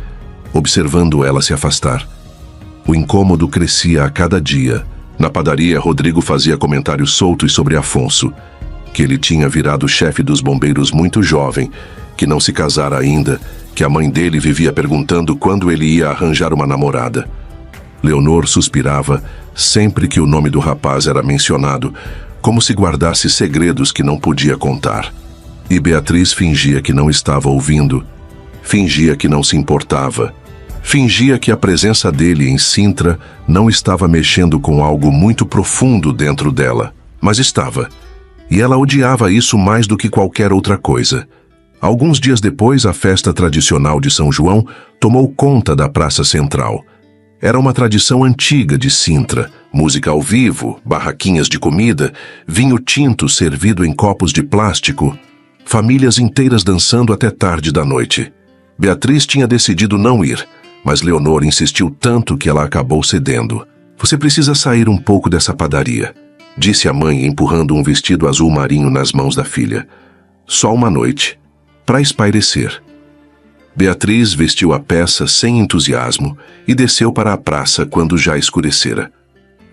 observando ela se afastar. O incômodo crescia a cada dia. Na padaria, Rodrigo fazia comentários soltos sobre Afonso, que ele tinha virado chefe dos bombeiros muito jovem, que não se casara ainda, que a mãe dele vivia perguntando quando ele ia arranjar uma namorada. Leonor suspirava sempre que o nome do rapaz era mencionado, como se guardasse segredos que não podia contar. E Beatriz fingia que não estava ouvindo, fingia que não se importava, fingia que a presença dele em Sintra não estava mexendo com algo muito profundo dentro dela, mas estava. E ela odiava isso mais do que qualquer outra coisa. Alguns dias depois, a festa tradicional de São João tomou conta da Praça Central. Era uma tradição antiga de Sintra, música ao vivo, barraquinhas de comida, vinho tinto servido em copos de plástico, famílias inteiras dançando até tarde da noite. Beatriz tinha decidido não ir, mas Leonor insistiu tanto que ela acabou cedendo. "Você precisa sair um pouco dessa padaria", disse a mãe, empurrando um vestido azul marinho nas mãos da filha. "Só uma noite, para espairecer." Beatriz vestiu a peça sem entusiasmo e desceu para a praça quando já escurecera.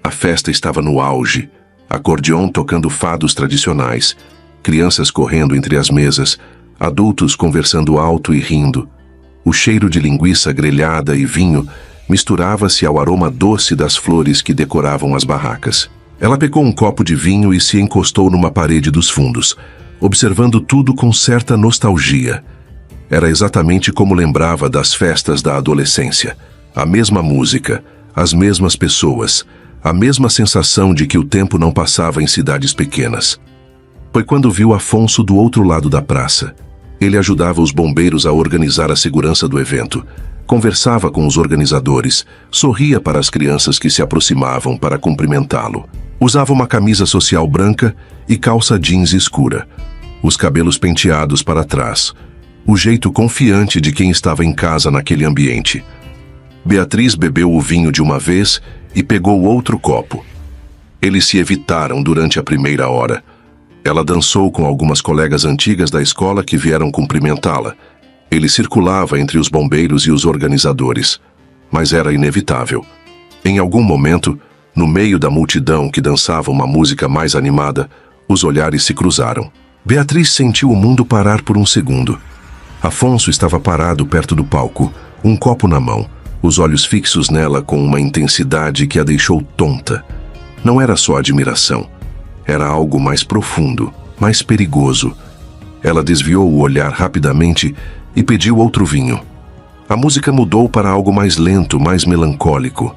A festa estava no auge, acordeon tocando fados tradicionais, crianças correndo entre as mesas, adultos conversando alto e rindo. O cheiro de linguiça grelhada e vinho misturava-se ao aroma doce das flores que decoravam as barracas. Ela pegou um copo de vinho e se encostou numa parede dos fundos, observando tudo com certa nostalgia. Era exatamente como lembrava das festas da adolescência. A mesma música, as mesmas pessoas, a mesma sensação de que o tempo não passava em cidades pequenas. Foi quando viu Afonso do outro lado da praça. Ele ajudava os bombeiros a organizar a segurança do evento, conversava com os organizadores, sorria para as crianças que se aproximavam para cumprimentá-lo. Usava uma camisa social branca e calça jeans escura, os cabelos penteados para trás, o jeito confiante de quem estava em casa naquele ambiente. Beatriz bebeu o vinho de uma vez e pegou outro copo. Eles se evitaram durante a primeira hora. Ela dançou com algumas colegas antigas da escola que vieram cumprimentá-la. Ele circulava entre os bombeiros e os organizadores, mas era inevitável. Em algum momento, no meio da multidão que dançava uma música mais animada, os olhares se cruzaram. Beatriz sentiu o mundo parar por um segundo. Afonso estava parado perto do palco, um copo na mão, os olhos fixos nela com uma intensidade que a deixou tonta. Não era só admiração. Era algo mais profundo, mais perigoso. Ela desviou o olhar rapidamente e pediu outro vinho. A música mudou para algo mais lento, mais melancólico.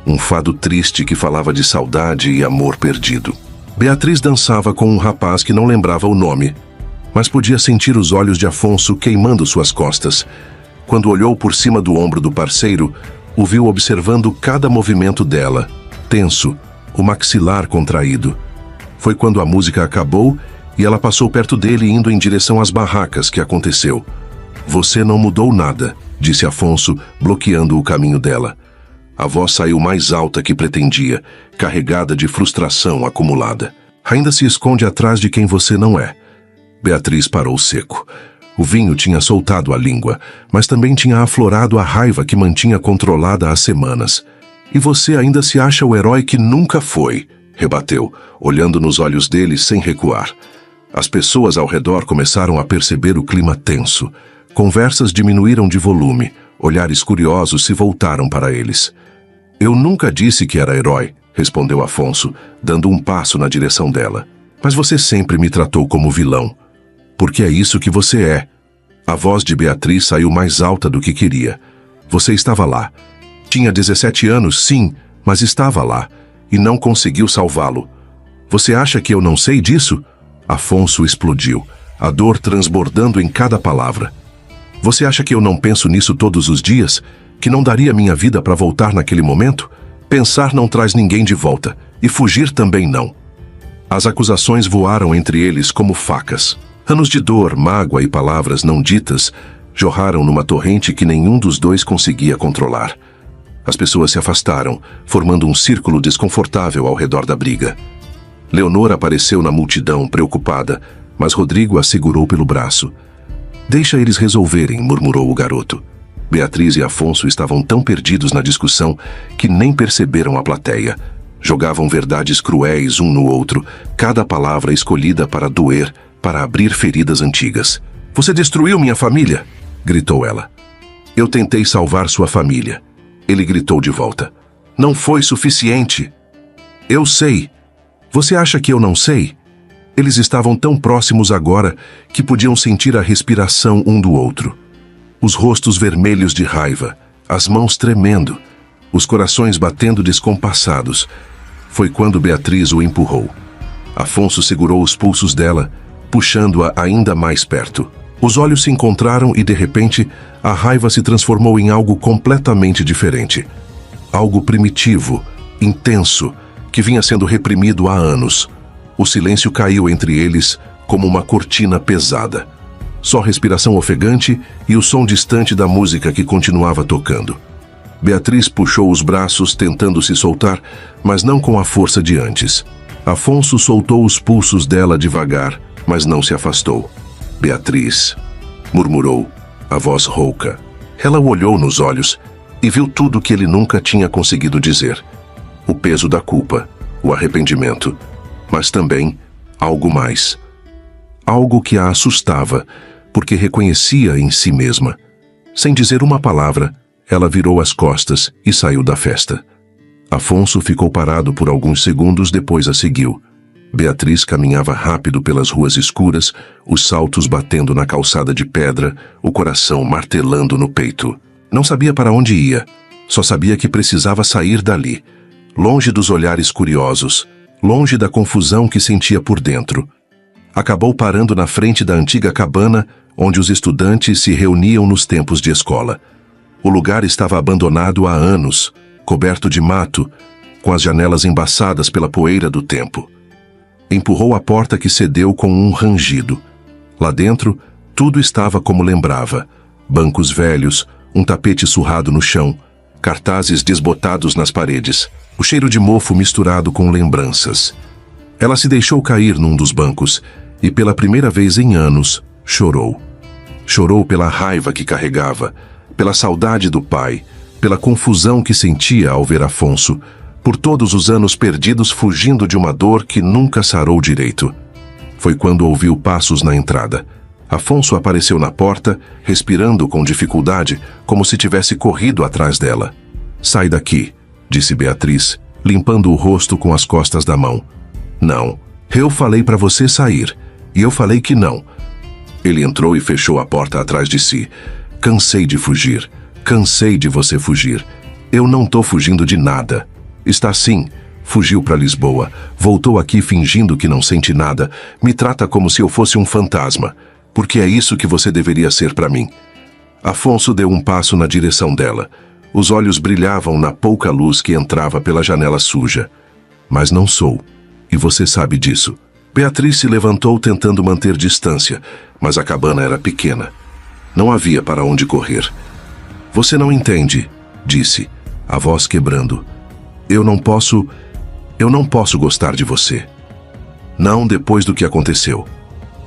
Um fado triste que falava de saudade e amor perdido. Beatriz dançava com um rapaz que não lembrava o nome, mas podia sentir os olhos de Afonso queimando suas costas. Quando olhou por cima do ombro do parceiro, o viu observando cada movimento dela, tenso, o maxilar contraído. Foi quando a música acabou e ela passou perto dele indo em direção às barracas que aconteceu. "Você não mudou nada", disse Afonso, bloqueando o caminho dela. A voz saiu mais alta que pretendia, carregada de frustração acumulada. "Ainda se esconde atrás de quem você não é." Beatriz parou seco. O vinho tinha soltado a língua, mas também tinha aflorado a raiva que mantinha controlada há semanas. "E você ainda se acha o herói que nunca foi", rebateu, olhando nos olhos dele sem recuar. As pessoas ao redor começaram a perceber o clima tenso. Conversas diminuíram de volume, olhares curiosos se voltaram para eles. "Eu nunca disse que era herói", respondeu Afonso, dando um passo na direção dela. "Mas você sempre me tratou como vilão. Porque é isso que você é." A voz de Beatriz saiu mais alta do que queria. "Você estava lá. Tinha 17 anos, sim, mas estava lá. E não conseguiu salvá-lo. Você acha que eu não sei disso?" Afonso explodiu, a dor transbordando em cada palavra. "Você acha que eu não penso nisso todos os dias? Que não daria minha vida para voltar naquele momento? Pensar não traz ninguém de volta, e fugir também não." As acusações voaram entre eles como facas. Anos de dor, mágoa e palavras não ditas jorraram numa torrente que nenhum dos dois conseguia controlar. As pessoas se afastaram, formando um círculo desconfortável ao redor da briga. Leonor apareceu na multidão, preocupada, mas Rodrigo a segurou pelo braço. "Deixa eles resolverem", murmurou o garoto. Beatriz e Afonso estavam tão perdidos na discussão que nem perceberam a plateia. Jogavam verdades cruéis um no outro, cada palavra escolhida para doer, para abrir feridas antigas. "Você destruiu minha família", gritou ela. "Eu tentei salvar sua família", ele gritou de volta. "Não foi suficiente." "Eu sei." Você acha que eu não sei? Eles estavam tão próximos agora que podiam sentir a respiração um do outro. Os rostos vermelhos de raiva, as mãos tremendo, os corações batendo descompassados. Foi quando Beatriz o empurrou. Afonso segurou os pulsos dela, puxando-a ainda mais perto. Os olhos se encontraram e, de repente, a raiva se transformou em algo completamente diferente. Algo primitivo, intenso, que vinha sendo reprimido há anos. O silêncio caiu entre eles como uma cortina pesada. Só respiração ofegante e o som distante da música que continuava tocando. Beatriz puxou os braços, tentando se soltar, mas não com a força de antes. Afonso soltou os pulsos dela devagar, mas não se afastou. Beatriz, murmurou, a voz rouca. Ela o olhou nos olhos e viu tudo que ele nunca tinha conseguido dizer. O peso da culpa, o arrependimento, mas também algo mais. Algo que a assustava, porque reconhecia em si mesma. Sem dizer uma palavra, ela virou as costas e saiu da festa. Afonso ficou parado por alguns segundos, depois a seguiu. Beatriz caminhava rápido pelas ruas escuras, os saltos batendo na calçada de pedra, o coração martelando no peito. Não sabia para onde ia, só sabia que precisava sair dali, longe dos olhares curiosos, longe da confusão que sentia por dentro. Acabou parando na frente da antiga cabana onde os estudantes se reuniam nos tempos de escola. O lugar estava abandonado há anos, coberto de mato, com as janelas embaçadas pela poeira do tempo. Empurrou a porta que cedeu com um rangido. Lá dentro, tudo estava como lembrava. Bancos velhos, um tapete surrado no chão, cartazes desbotados nas paredes, o cheiro de mofo misturado com lembranças. Ela se deixou cair num dos bancos e, pela primeira vez em anos, chorou. Chorou pela raiva que carregava, pela saudade do pai, pela confusão que sentia ao ver Afonso, por todos os anos perdidos fugindo de uma dor que nunca sarou direito. Foi quando ouviu passos na entrada. Afonso apareceu na porta, respirando com dificuldade, como se tivesse corrido atrás dela. "Sai daqui", disse Beatriz, limpando o rosto com as costas da mão. "Não, eu falei para você sair, e eu falei que não." Ele entrou e fechou a porta atrás de si. "Cansei de fugir, cansei de você fugir. Eu não tô fugindo de nada." "Está sim. Fugiu para Lisboa, voltou aqui fingindo que não sente nada, me trata como se eu fosse um fantasma, porque é isso que você deveria ser para mim." Afonso deu um passo na direção dela. Os olhos brilhavam na pouca luz que entrava pela janela suja. "Mas não sou, e você sabe disso." Beatriz se levantou tentando manter distância, mas a cabana era pequena. Não havia para onde correr. "Você não entende", disse, a voz quebrando. Eu não posso gostar de você. Não depois do que aconteceu."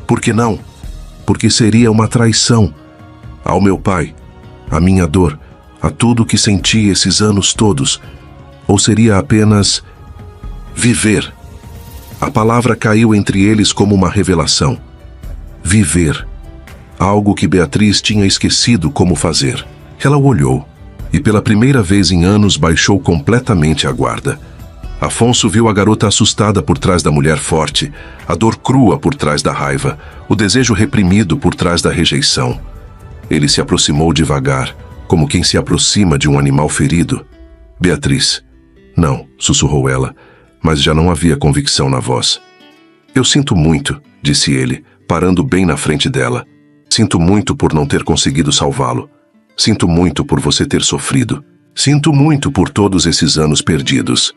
"Por que não?" "Porque seria uma traição ao meu pai, à minha dor, a tudo que senti esses anos todos. Ou seria apenas viver." A palavra caiu entre eles como uma revelação. Viver. Algo que Beatriz tinha esquecido como fazer. Ela o olhou e pela primeira vez em anos baixou completamente a guarda. Afonso viu a garota assustada por trás da mulher forte, a dor crua por trás da raiva, o desejo reprimido por trás da rejeição. Ele se aproximou devagar, como quem se aproxima de um animal ferido. "Beatriz." "Não", sussurrou ela, mas já não havia convicção na voz. "Eu sinto muito", disse ele, parando bem na frente dela. "Sinto muito por não ter conseguido salvá-lo. Sinto muito por você ter sofrido. Sinto muito por todos esses anos perdidos."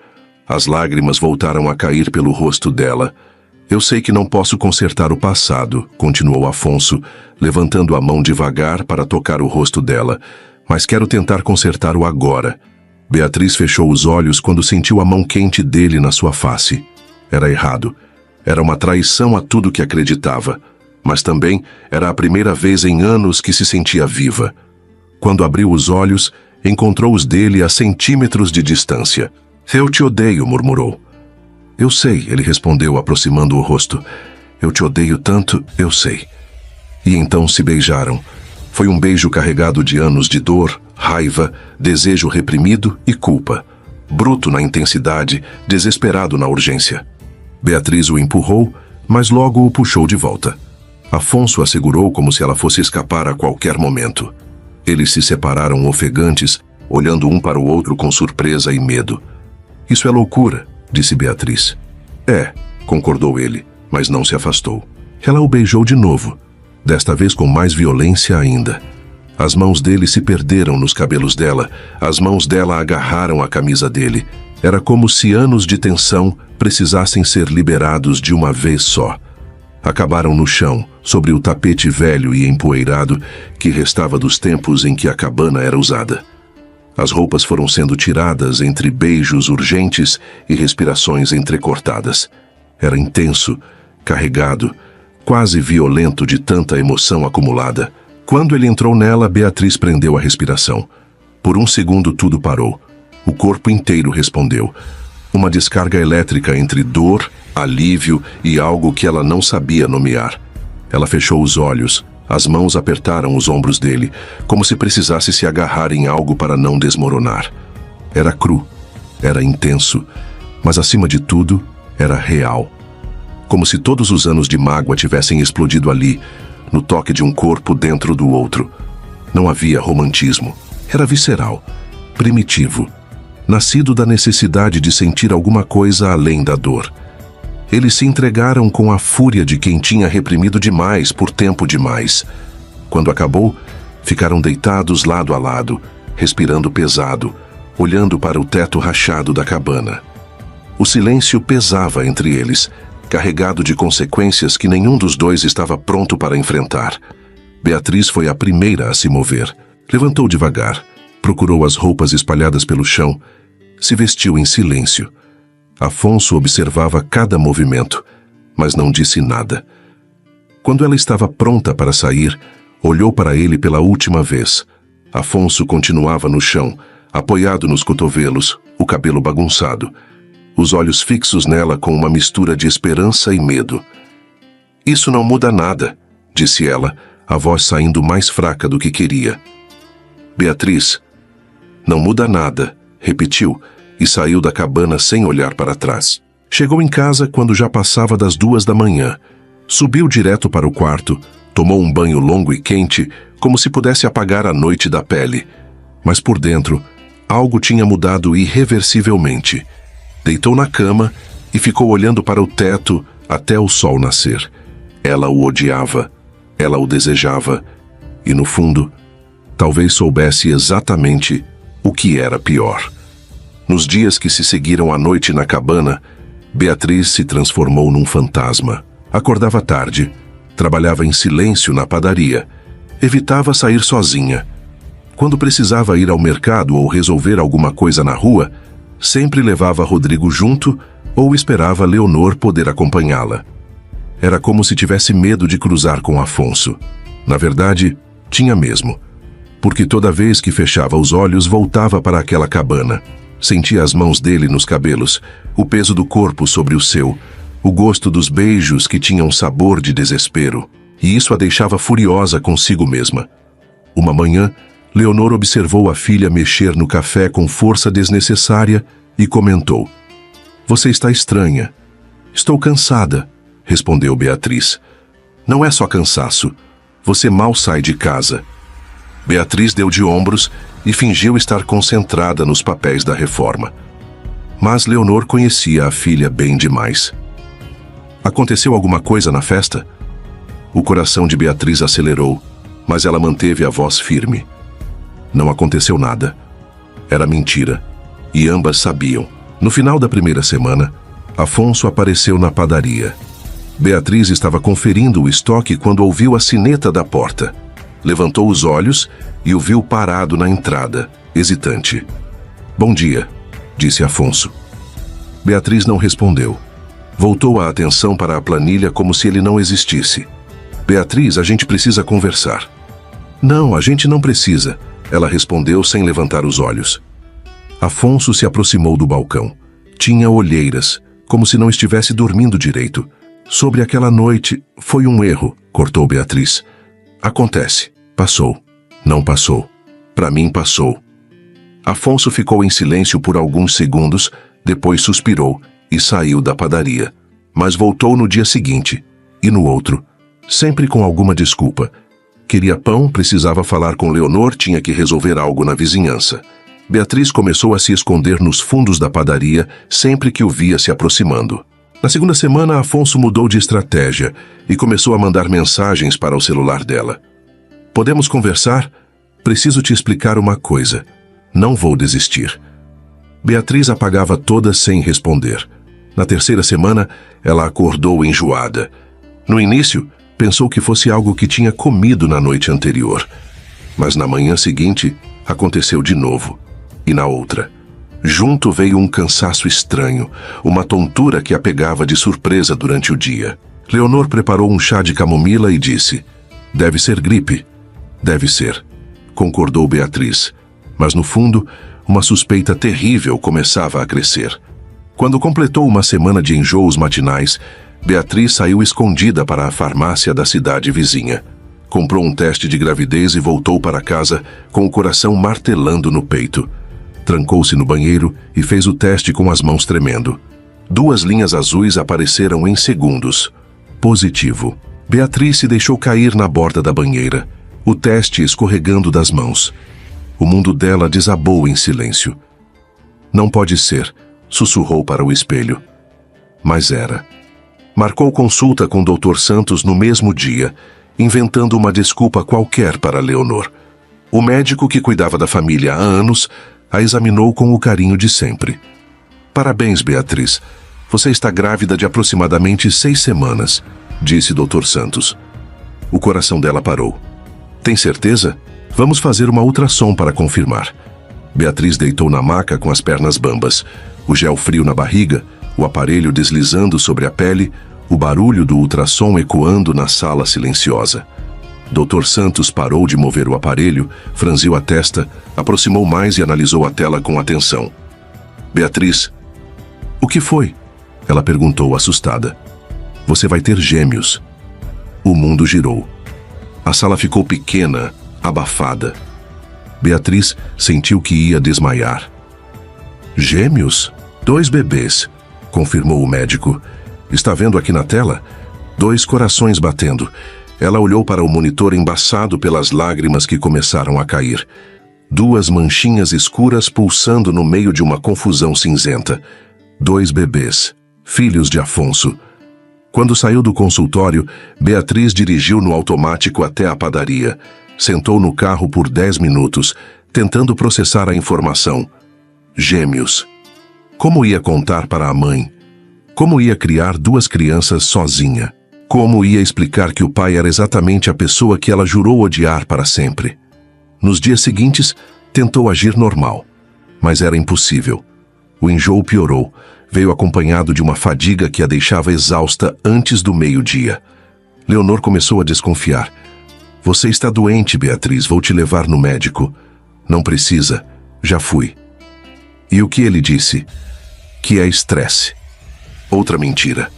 As lágrimas voltaram a cair pelo rosto dela. "Eu sei que não posso consertar o passado", continuou Afonso, levantando a mão devagar para tocar o rosto dela, "mas quero tentar consertar o agora." Beatriz fechou os olhos quando sentiu a mão quente dele na sua face. Era errado. Era uma traição a tudo que acreditava, mas também era a primeira vez em anos que se sentia viva. Quando abriu os olhos, encontrou os dele a centímetros de distância. "Eu te odeio", murmurou. "Eu sei", ele respondeu, aproximando o rosto. "Eu te odeio tanto, eu sei." E então se beijaram. Foi um beijo carregado de anos de dor, raiva, desejo reprimido e culpa. Bruto na intensidade, desesperado na urgência. Beatriz o empurrou, mas logo o puxou de volta. Afonso a segurou como se ela fosse escapar a qualquer momento. Eles se separaram ofegantes, olhando um para o outro com surpresa e medo. Isso é loucura, disse Beatriz. É, concordou ele, mas não se afastou. Ela o beijou de novo, desta vez com mais violência ainda. As mãos dele se perderam nos cabelos dela, as mãos dela agarraram a camisa dele. Era como se anos de tensão precisassem ser liberados de uma vez só. Acabaram no chão, sobre o tapete velho e empoeirado que restava dos tempos em que a cabana era usada. As roupas foram sendo tiradas entre beijos urgentes e respirações entrecortadas. Era intenso, carregado, quase violento de tanta emoção acumulada. Quando ele entrou nela, Beatriz prendeu a respiração. Por um segundo tudo parou. O corpo inteiro respondeu. Uma descarga elétrica entre dor, alívio e algo que ela não sabia nomear. Ela fechou os olhos. As mãos apertaram os ombros dele, como se precisasse se agarrar em algo para não desmoronar. Era cru, era intenso, mas acima de tudo, era real. Como se todos os anos de mágoa tivessem explodido ali, no toque de um corpo dentro do outro. Não havia romantismo. Era visceral, primitivo, nascido da necessidade de sentir alguma coisa além da dor. Eles se entregaram com a fúria de quem tinha reprimido demais por tempo demais. Quando acabou, ficaram deitados lado a lado, respirando pesado, olhando para o teto rachado da cabana. O silêncio pesava entre eles, carregado de consequências que nenhum dos dois estava pronto para enfrentar. Beatriz foi a primeira a se mover. Levantou devagar, procurou as roupas espalhadas pelo chão, se vestiu em silêncio. Afonso observava cada movimento, mas não disse nada. Quando ela estava pronta para sair, olhou para ele pela última vez. Afonso continuava no chão, apoiado nos cotovelos, o cabelo bagunçado, os olhos fixos nela com uma mistura de esperança e medo. Isso não muda nada, disse ela, a voz saindo mais fraca do que queria. Beatriz, não muda nada, repetiu, e saiu da cabana sem olhar para trás. Chegou em casa quando já passava das 2 da manhã. Subiu direto para o quarto, tomou um banho longo e quente, como se pudesse apagar a noite da pele. Mas por dentro, algo tinha mudado irreversivelmente. Deitou na cama e ficou olhando para o teto até o sol nascer. Ela o odiava, ela o desejava, e no fundo, talvez soubesse exatamente o que era pior. Nos dias que se seguiram à noite na cabana, Beatriz se transformou num fantasma. Acordava tarde, trabalhava em silêncio na padaria, evitava sair sozinha. Quando precisava ir ao mercado ou resolver alguma coisa na rua, sempre levava Rodrigo junto ou esperava Leonor poder acompanhá-la. Era como se tivesse medo de cruzar com Afonso. Na verdade, tinha mesmo, porque toda vez que fechava os olhos voltava para aquela cabana. Sentia as mãos dele nos cabelos, o peso do corpo sobre o seu, o gosto dos beijos que tinham sabor de desespero, e isso a deixava furiosa consigo mesma. Uma manhã, Leonor observou a filha mexer no café com força desnecessária e comentou: "Você está estranha." "Estou cansada", respondeu Beatriz. "Não é só cansaço. Você mal sai de casa." Beatriz deu de ombros e fingiu estar concentrada nos papéis da reforma. Mas Leonor conhecia a filha bem demais. "Aconteceu alguma coisa na festa?" O coração de Beatriz acelerou, mas ela manteve a voz firme. Não aconteceu nada. Era mentira, e ambas sabiam. No final da primeira semana, Afonso apareceu na padaria. Beatriz estava conferindo o estoque quando ouviu a sineta da porta. Levantou os olhos e o viu parado na entrada, hesitante. "Bom dia", disse Afonso. Beatriz não respondeu. Voltou a atenção para a planilha como se ele não existisse. "Beatriz, a gente precisa conversar." "Não, a gente não precisa", ela respondeu sem levantar os olhos. Afonso se aproximou do balcão. Tinha olheiras, como se não estivesse dormindo direito. "Sobre aquela noite, foi um erro", cortou Beatriz. "Acontece. Passou. Não passou. Para mim passou." Afonso ficou em silêncio por alguns segundos, depois suspirou e saiu da padaria. mas voltou no dia seguinte, e no outro, sempre com alguma desculpa. Queria pão, precisava falar com Leonor, tinha que resolver algo na vizinhança. Beatriz começou a se esconder nos fundos da padaria sempre que o via se aproximando. Na segunda semana, Afonso mudou de estratégia e começou a mandar mensagens para o celular dela. Podemos conversar? Preciso te explicar uma coisa. Não vou desistir. Beatriz apagava todas sem responder. Na terceira semana, ela acordou enjoada. No início, pensou que fosse algo que tinha comido na noite anterior. Mas na manhã seguinte, aconteceu de novo. E na outra. Junto veio um cansaço estranho, uma tontura que a pegava de surpresa durante o dia. Leonor preparou um chá de camomila e disse: "Deve ser gripe." "Deve ser", concordou Beatriz. Mas no fundo, uma suspeita terrível começava a crescer. Quando completou uma semana de enjoos matinais, Beatriz saiu escondida para a farmácia da cidade vizinha. Comprou um teste de gravidez e voltou para casa com o coração martelando no peito. Trancou-se no banheiro e fez o teste com as mãos tremendo. 2 linhas azuis apareceram em segundos. Positivo. Beatriz se deixou cair na borda da banheira, o teste escorregando das mãos. O mundo dela desabou em silêncio. "Não pode ser", sussurrou para o espelho. Mas era. Marcou consulta com o Dr. Santos no mesmo dia, inventando uma desculpa qualquer para Leonor. O médico que cuidava da família há anos a examinou com o carinho de sempre. "Parabéns, Beatriz. Você está grávida de aproximadamente 6 semanas", disse Dr. Santos. O coração dela parou. "Tem certeza? Vamos fazer uma ultrassom para confirmar." Beatriz deitou na maca com as pernas bambas, o gel frio na barriga, o aparelho deslizando sobre a pele, o barulho do ultrassom ecoando na sala silenciosa. Dr. Santos parou de mover o aparelho, franziu a testa, aproximou mais e analisou a tela com atenção. "Beatriz." "O que foi?" ela perguntou, assustada. "Você vai ter gêmeos." O mundo girou. A sala ficou pequena, abafada. Beatriz sentiu que ia desmaiar. "Gêmeos? 2 bebês", confirmou o médico. "Está vendo aqui na tela? 2 corações batendo." Ela olhou para o monitor embaçado pelas lágrimas que começaram a cair. 2 manchinhas escuras pulsando no meio de uma confusão cinzenta. 2 bebês, filhos de Afonso. Quando saiu do consultório, Beatriz dirigiu no automático até a padaria. Sentou no carro por 10 minutos, tentando processar a informação. Gêmeos. Como ia contar para a mãe? Como ia criar 2 crianças sozinha? Como ia explicar que o pai era exatamente a pessoa que ela jurou odiar para sempre? Nos dias seguintes, tentou agir normal, mas era impossível. O enjoo piorou, veio acompanhado de uma fadiga que a deixava exausta antes do meio-dia. Leonor começou a desconfiar. "Você está doente, Beatriz, vou te levar no médico." "Não precisa, já fui." E o que ele disse? Que é estresse. Outra mentira.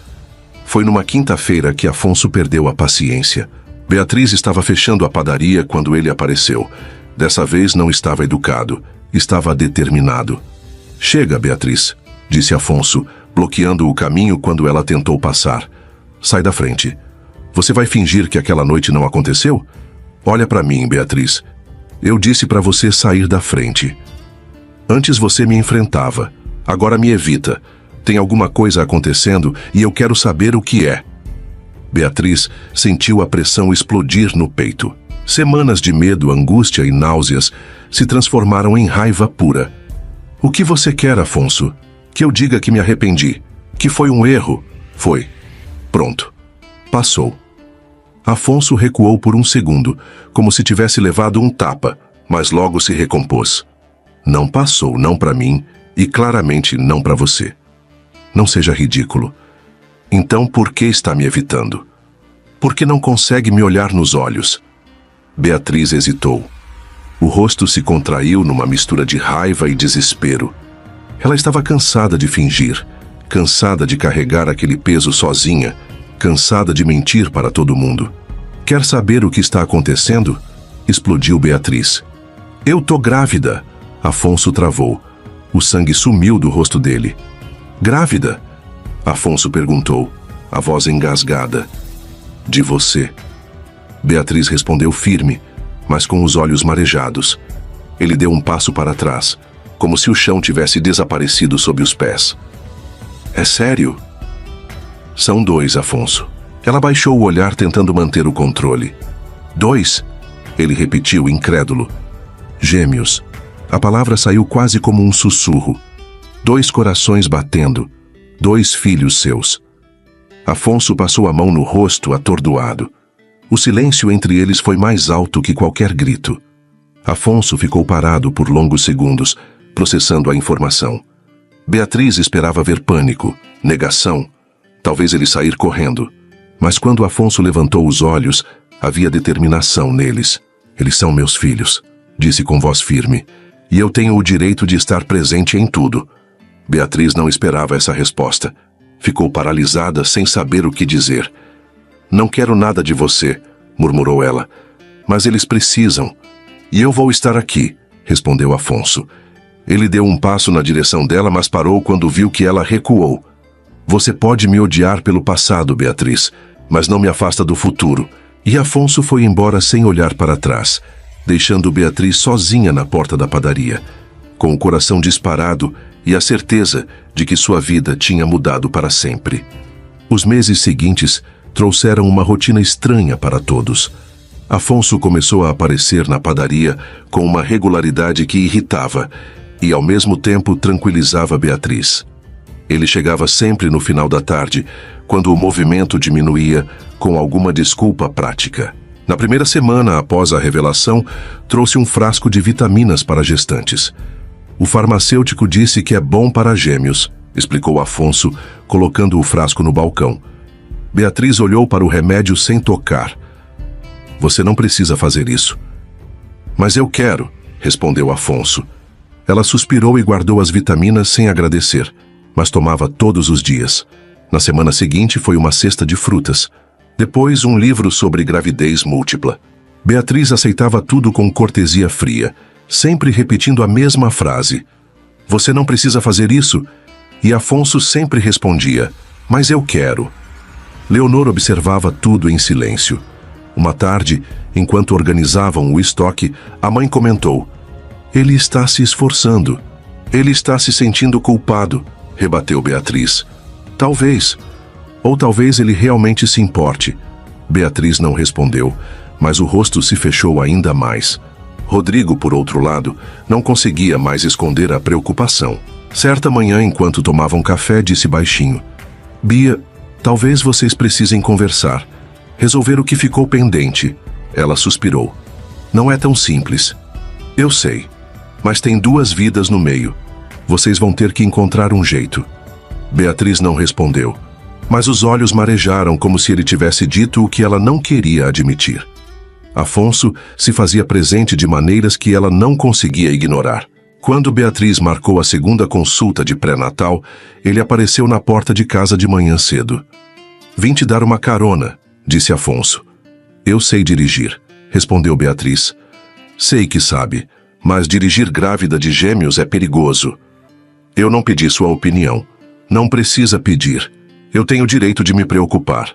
Foi numa quinta-feira que Afonso perdeu a paciência. Beatriz estava fechando a padaria quando ele apareceu. Dessa vez não estava educado, estava determinado. "Chega, Beatriz", disse Afonso, bloqueando o caminho quando ela tentou passar. "Sai da frente. Você vai fingir que aquela noite não aconteceu? Olha para mim, Beatriz. Eu disse para você sair da frente. Antes você me enfrentava, agora me evita. Tem alguma coisa acontecendo e eu quero saber o que é." Beatriz sentiu a pressão explodir no peito. Semanas de medo, angústia e náuseas se transformaram em raiva pura. "O que você quer, Afonso? Que eu diga que me arrependi? Que foi um erro?" "Foi." "Pronto." Passou. Afonso recuou por um segundo, como se tivesse levado um tapa, mas logo se recompôs. "Não passou, não para mim, e claramente não para você. Não seja ridículo. Então por que está me evitando? Por que não consegue me olhar nos olhos?" Beatriz hesitou. O rosto se contraiu numa mistura de raiva e desespero. Ela estava cansada de fingir, cansada de carregar aquele peso sozinha, cansada de mentir para todo mundo. "Quer saber o que está acontecendo?" explodiu Beatriz. "Eu tô grávida." Afonso travou. O sangue sumiu do rosto dele. "Grávida?" Afonso perguntou. a voz engasgada. De você. Beatriz respondeu firme, mas com os olhos marejados. Ele deu um passo para trás, como se o chão tivesse desaparecido sob os pés. É sério? São 2, Afonso. Ela baixou o olhar tentando manter o controle. 2? Ele repetiu, incrédulo. Gêmeos. A palavra saiu quase como um sussurro. 2 corações batendo. 2 filhos seus. Afonso passou a mão no rosto, atordoado. O silêncio entre eles foi mais alto que qualquer grito. Afonso ficou parado por longos segundos, processando a informação. Beatriz esperava ver pânico, negação, talvez ele sair correndo. Mas quando Afonso levantou os olhos, havia determinação neles. Eles são meus filhos, disse com voz firme, e eu tenho o direito de estar presente em tudo. Beatriz não esperava essa resposta. Ficou paralisada, sem saber o que dizer. Não quero nada de você, murmurou ela. Mas eles precisam. E eu vou estar aqui, respondeu Afonso. Ele deu um passo na direção dela, mas parou quando viu que ela recuou. Você pode me odiar pelo passado, Beatriz, mas não me afasta do futuro. E Afonso foi embora sem olhar para trás, deixando Beatriz sozinha na porta da padaria, com o coração disparado e a certeza de que sua vida tinha mudado para sempre. Os meses seguintes trouxeram uma rotina estranha para todos. Afonso começou a aparecer na padaria com uma regularidade que irritava e, ao mesmo tempo, tranquilizava Beatriz. Ele chegava sempre no final da tarde, quando o movimento diminuía, com alguma desculpa prática. Na primeira semana após a revelação, trouxe um frasco de vitaminas para gestantes. O farmacêutico disse que é bom para gêmeos, explicou Afonso, colocando o frasco no balcão. Beatriz olhou para o remédio sem tocar. Você não precisa fazer isso. Mas eu quero, respondeu Afonso. Ela suspirou e guardou as vitaminas sem agradecer, mas tomava todos os dias. Na semana seguinte foi uma cesta de frutas. Depois, um livro sobre gravidez múltipla. Beatriz aceitava tudo com cortesia fria, sempre repetindo a mesma frase. Você não precisa fazer isso? E Afonso sempre respondia, mas eu quero. Leonor observava tudo em silêncio. Uma tarde, enquanto organizavam o estoque, a mãe comentou, ele está se esforçando. Ele está se sentindo culpado, rebateu Beatriz. Talvez. Ou talvez ele realmente se importe. Beatriz não respondeu, mas o rosto se fechou ainda mais. Rodrigo, por outro lado, não conseguia mais esconder a preocupação. Certa manhã, enquanto tomavam café, disse baixinho, Bia, talvez vocês precisem conversar. Resolver o que ficou pendente. Ela suspirou. Não é tão simples. Eu sei. Mas tem 2 vidas no meio. Vocês vão ter que encontrar um jeito. Beatriz não respondeu, mas os olhos marejaram como se ele tivesse dito o que ela não queria admitir. Afonso se fazia presente de maneiras que ela não conseguia ignorar. Quando Beatriz marcou a segunda consulta de pré-natal, ele apareceu na porta de casa de manhã cedo. Vim te dar uma carona, disse Afonso. Eu sei dirigir, respondeu Beatriz. Sei que sabe, mas dirigir grávida de gêmeos é perigoso. Eu não pedi sua opinião. Não precisa pedir. Eu tenho o direito de me preocupar.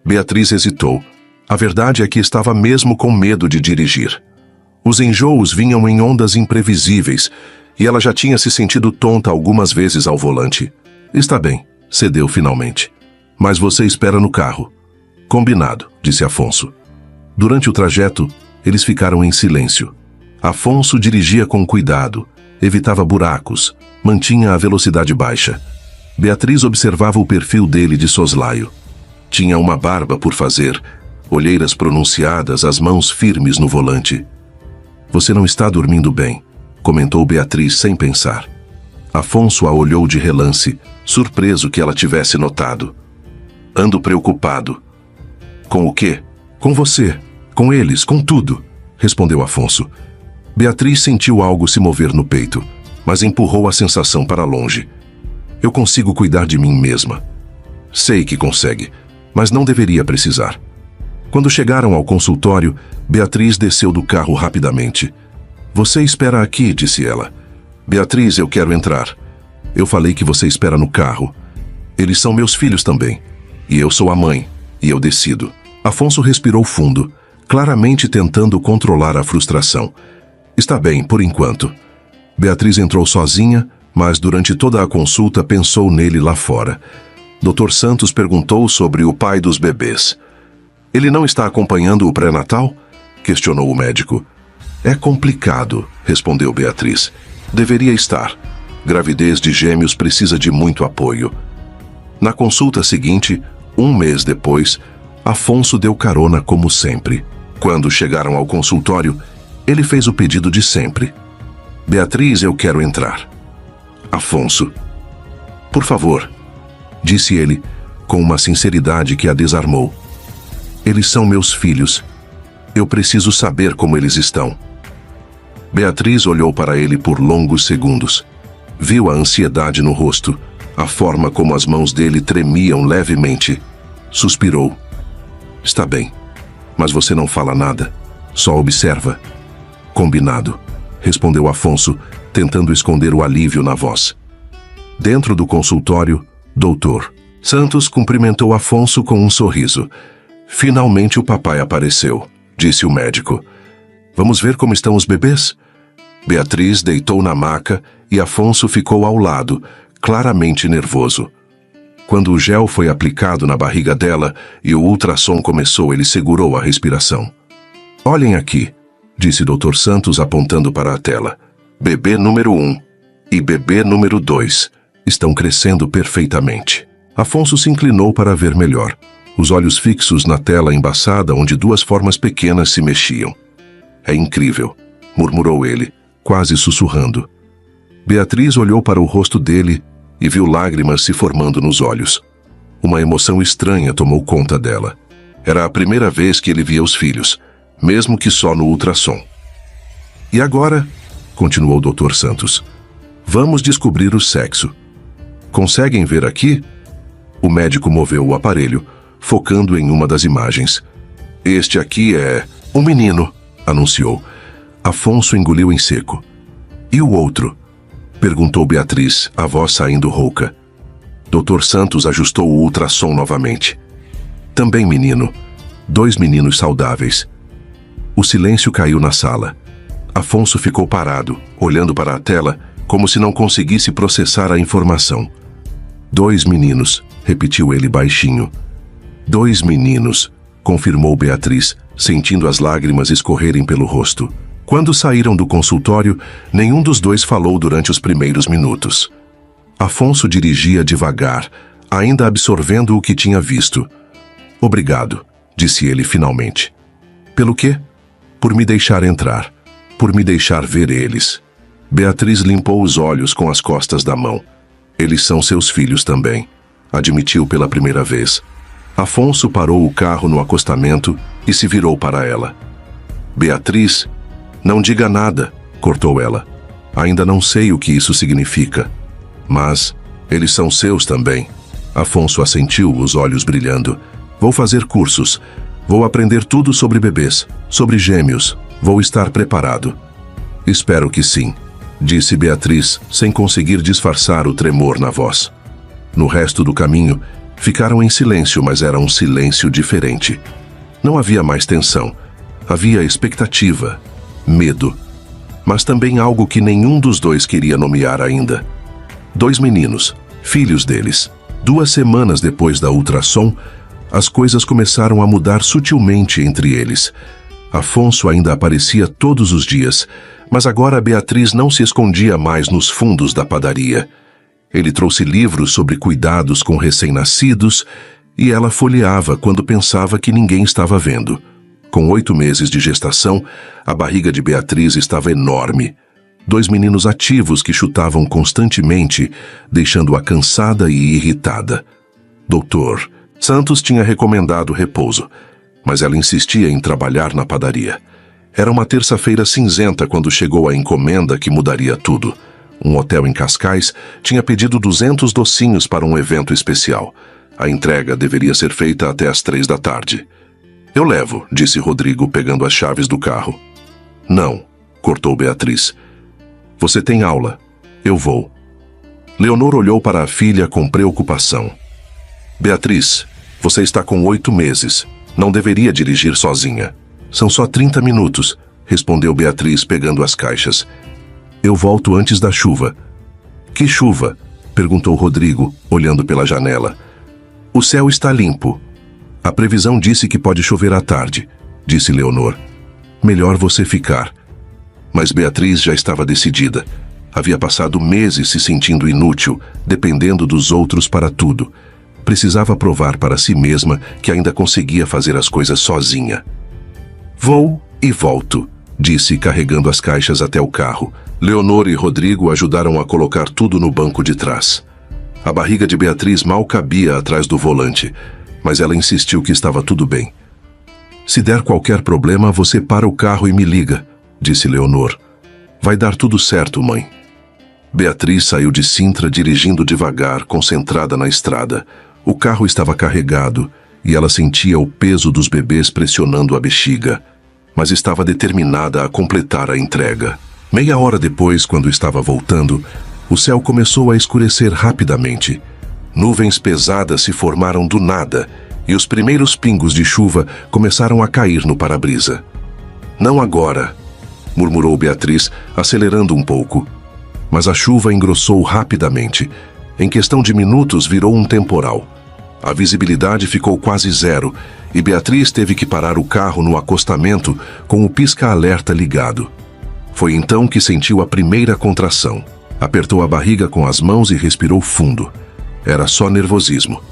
Beatriz hesitou. A verdade é que estava mesmo com medo de dirigir. Os enjoos vinham em ondas imprevisíveis, e ela já tinha se sentido tonta algumas vezes ao volante. Está bem, cedeu finalmente. Mas você espera no carro. Combinado, disse Afonso. Durante o trajeto, eles ficaram em silêncio. Afonso dirigia com cuidado, evitava buracos, mantinha a velocidade baixa. Beatriz observava o perfil dele de soslaio. Tinha uma barba por fazer, olheiras pronunciadas, as mãos firmes no volante. Você não está dormindo bem, comentou Beatriz sem pensar. Afonso a olhou de relance, surpreso que ela tivesse notado. Ando preocupado. Com o quê? Com você, com eles, com tudo, respondeu Afonso. Beatriz sentiu algo se mover no peito, mas empurrou a sensação para longe. Eu consigo cuidar de mim mesma. Sei que consegue, mas não deveria precisar. Quando chegaram ao consultório, Beatriz desceu do carro rapidamente. Você espera aqui, disse ela. Beatriz, eu quero entrar. Eu falei que você espera no carro. Eles são meus filhos também. E eu sou a mãe, e eu decido. Afonso respirou fundo, claramente tentando controlar a frustração. Está bem, por enquanto. Beatriz entrou sozinha, mas durante toda a consulta pensou nele lá fora. Dr. Santos perguntou sobre o pai dos bebês. Ele não está acompanhando o pré-natal? Questionou o médico. É complicado, respondeu Beatriz. Deveria estar. Gravidez de gêmeos precisa de muito apoio. Na consulta seguinte, um mês depois, Afonso deu carona como sempre. Quando chegaram ao consultório, ele fez o pedido de sempre. Beatriz, eu quero entrar. Afonso. Por favor, disse ele, com uma sinceridade que a desarmou. Eles são meus filhos. Eu preciso saber como eles estão. Beatriz olhou para ele por longos segundos. Viu a ansiedade no rosto, a forma como as mãos dele tremiam levemente. Suspirou. Está bem, mas você não fala nada, só observa. Combinado, respondeu Afonso, tentando esconder o alívio na voz. Dentro do consultório, Dr. Santos cumprimentou Afonso com um sorriso. Finalmente o papai apareceu, disse o médico. Vamos ver como estão os bebês? Beatriz deitou na maca e Afonso ficou ao lado, claramente nervoso. Quando o gel foi aplicado na barriga dela e o ultrassom começou, ele segurou a respiração. Olhem aqui, disse Dr. Santos apontando para a tela. Bebê número 1 e bebê número 2 estão crescendo perfeitamente. Afonso se inclinou para ver melhor, os olhos fixos na tela embaçada onde duas formas pequenas se mexiam. É incrível, murmurou ele, quase sussurrando. Beatriz olhou para o rosto dele e viu lágrimas se formando nos olhos. Uma emoção estranha tomou conta dela. Era a primeira vez que ele via os filhos, mesmo que só no ultrassom. E agora, continuou o Dr. Santos, vamos descobrir o sexo. Conseguem ver aqui? O médico moveu o aparelho, focando em uma das imagens. Este aqui é um menino, anunciou. Afonso engoliu em seco. E o outro? Perguntou Beatriz, a voz saindo rouca. Dr. Santos ajustou o ultrassom novamente. Também menino. 2 meninos saudáveis. O silêncio caiu na sala. Afonso ficou parado, olhando para a tela, como se não conseguisse processar a informação. 2 meninos, repetiu ele baixinho. 2 meninos, confirmou Beatriz, sentindo as lágrimas escorrerem pelo rosto. Quando saíram do consultório, nenhum dos dois falou durante os primeiros minutos. Afonso dirigia devagar, ainda absorvendo o que tinha visto. Obrigado, disse ele finalmente. Pelo quê? Por me deixar entrar. Por me deixar ver eles. Beatriz limpou os olhos com as costas da mão. Eles são seus filhos também, admitiu pela primeira vez. Afonso parou o carro no acostamento e se virou para ela. Beatriz, não diga nada, cortou ela. Ainda não sei o que isso significa. Mas eles são seus também. Afonso assentiu, os olhos brilhando. Vou fazer cursos. Vou aprender tudo sobre bebês, sobre gêmeos. Vou estar preparado. Espero que sim, disse Beatriz, sem conseguir disfarçar o tremor na voz. No resto do caminho, ficaram em silêncio, mas era um silêncio diferente. Não havia mais tensão. Havia expectativa, medo, mas também algo que nenhum dos dois queria nomear ainda. 2 meninos, filhos deles. 2 semanas depois da ultrassom, as coisas começaram a mudar sutilmente entre eles. Afonso ainda aparecia todos os dias, mas agora Beatriz não se escondia mais nos fundos da padaria. Ele trouxe livros sobre cuidados com recém-nascidos e ela folheava quando pensava que ninguém estava vendo. Com 8 meses de gestação, a barriga de Beatriz estava enorme. 2 meninos ativos que chutavam constantemente, deixando-a cansada e irritada. Dr. Santos tinha recomendado repouso, mas ela insistia em trabalhar na padaria. Era uma terça-feira cinzenta quando chegou a encomenda que mudaria tudo. Um hotel em Cascais tinha pedido 200 docinhos para um evento especial. A entrega deveria ser feita até às 3 da tarde. Eu levo, disse Rodrigo, pegando as chaves do carro. Não, cortou Beatriz. Você tem aula. Eu vou. Leonor olhou para a filha com preocupação. Beatriz, Você está com 8 meses. Não deveria dirigir sozinha. São só 30 minutos, respondeu Beatriz pegando as caixas. Eu volto antes da chuva. Que chuva? Perguntou Rodrigo, olhando pela janela. O céu está limpo. A previsão disse que pode chover à tarde, disse Leonor. Melhor você ficar. Mas Beatriz já estava decidida. Havia passado meses se sentindo inútil, dependendo dos outros para tudo. Precisava provar para si mesma que ainda conseguia fazer as coisas sozinha. Vou e volto, disse, carregando as caixas até o carro. Leonor e Rodrigo ajudaram a colocar tudo no banco de trás. A barriga de Beatriz mal cabia atrás do volante, mas ela insistiu que estava tudo bem. Se der qualquer problema, você para o carro e me liga, disse Leonor. Vai dar tudo certo, mãe. Beatriz saiu de Sintra dirigindo devagar, concentrada na estrada. O carro estava carregado e ela sentia o peso dos bebês pressionando a bexiga, mas estava determinada a completar a entrega. Meia hora depois, quando estava voltando, o céu começou a escurecer rapidamente. Nuvens pesadas se formaram do nada e os primeiros pingos de chuva começaram a cair no para-brisa. Não agora, murmurou Beatriz, acelerando um pouco. Mas a chuva engrossou rapidamente. Em questão de minutos virou um temporal. A visibilidade ficou quase zero e Beatriz teve que parar o carro no acostamento com o pisca-alerta ligado. Foi então que sentiu a primeira contração. Apertou a barriga com as mãos e respirou fundo. Era só nervosismo.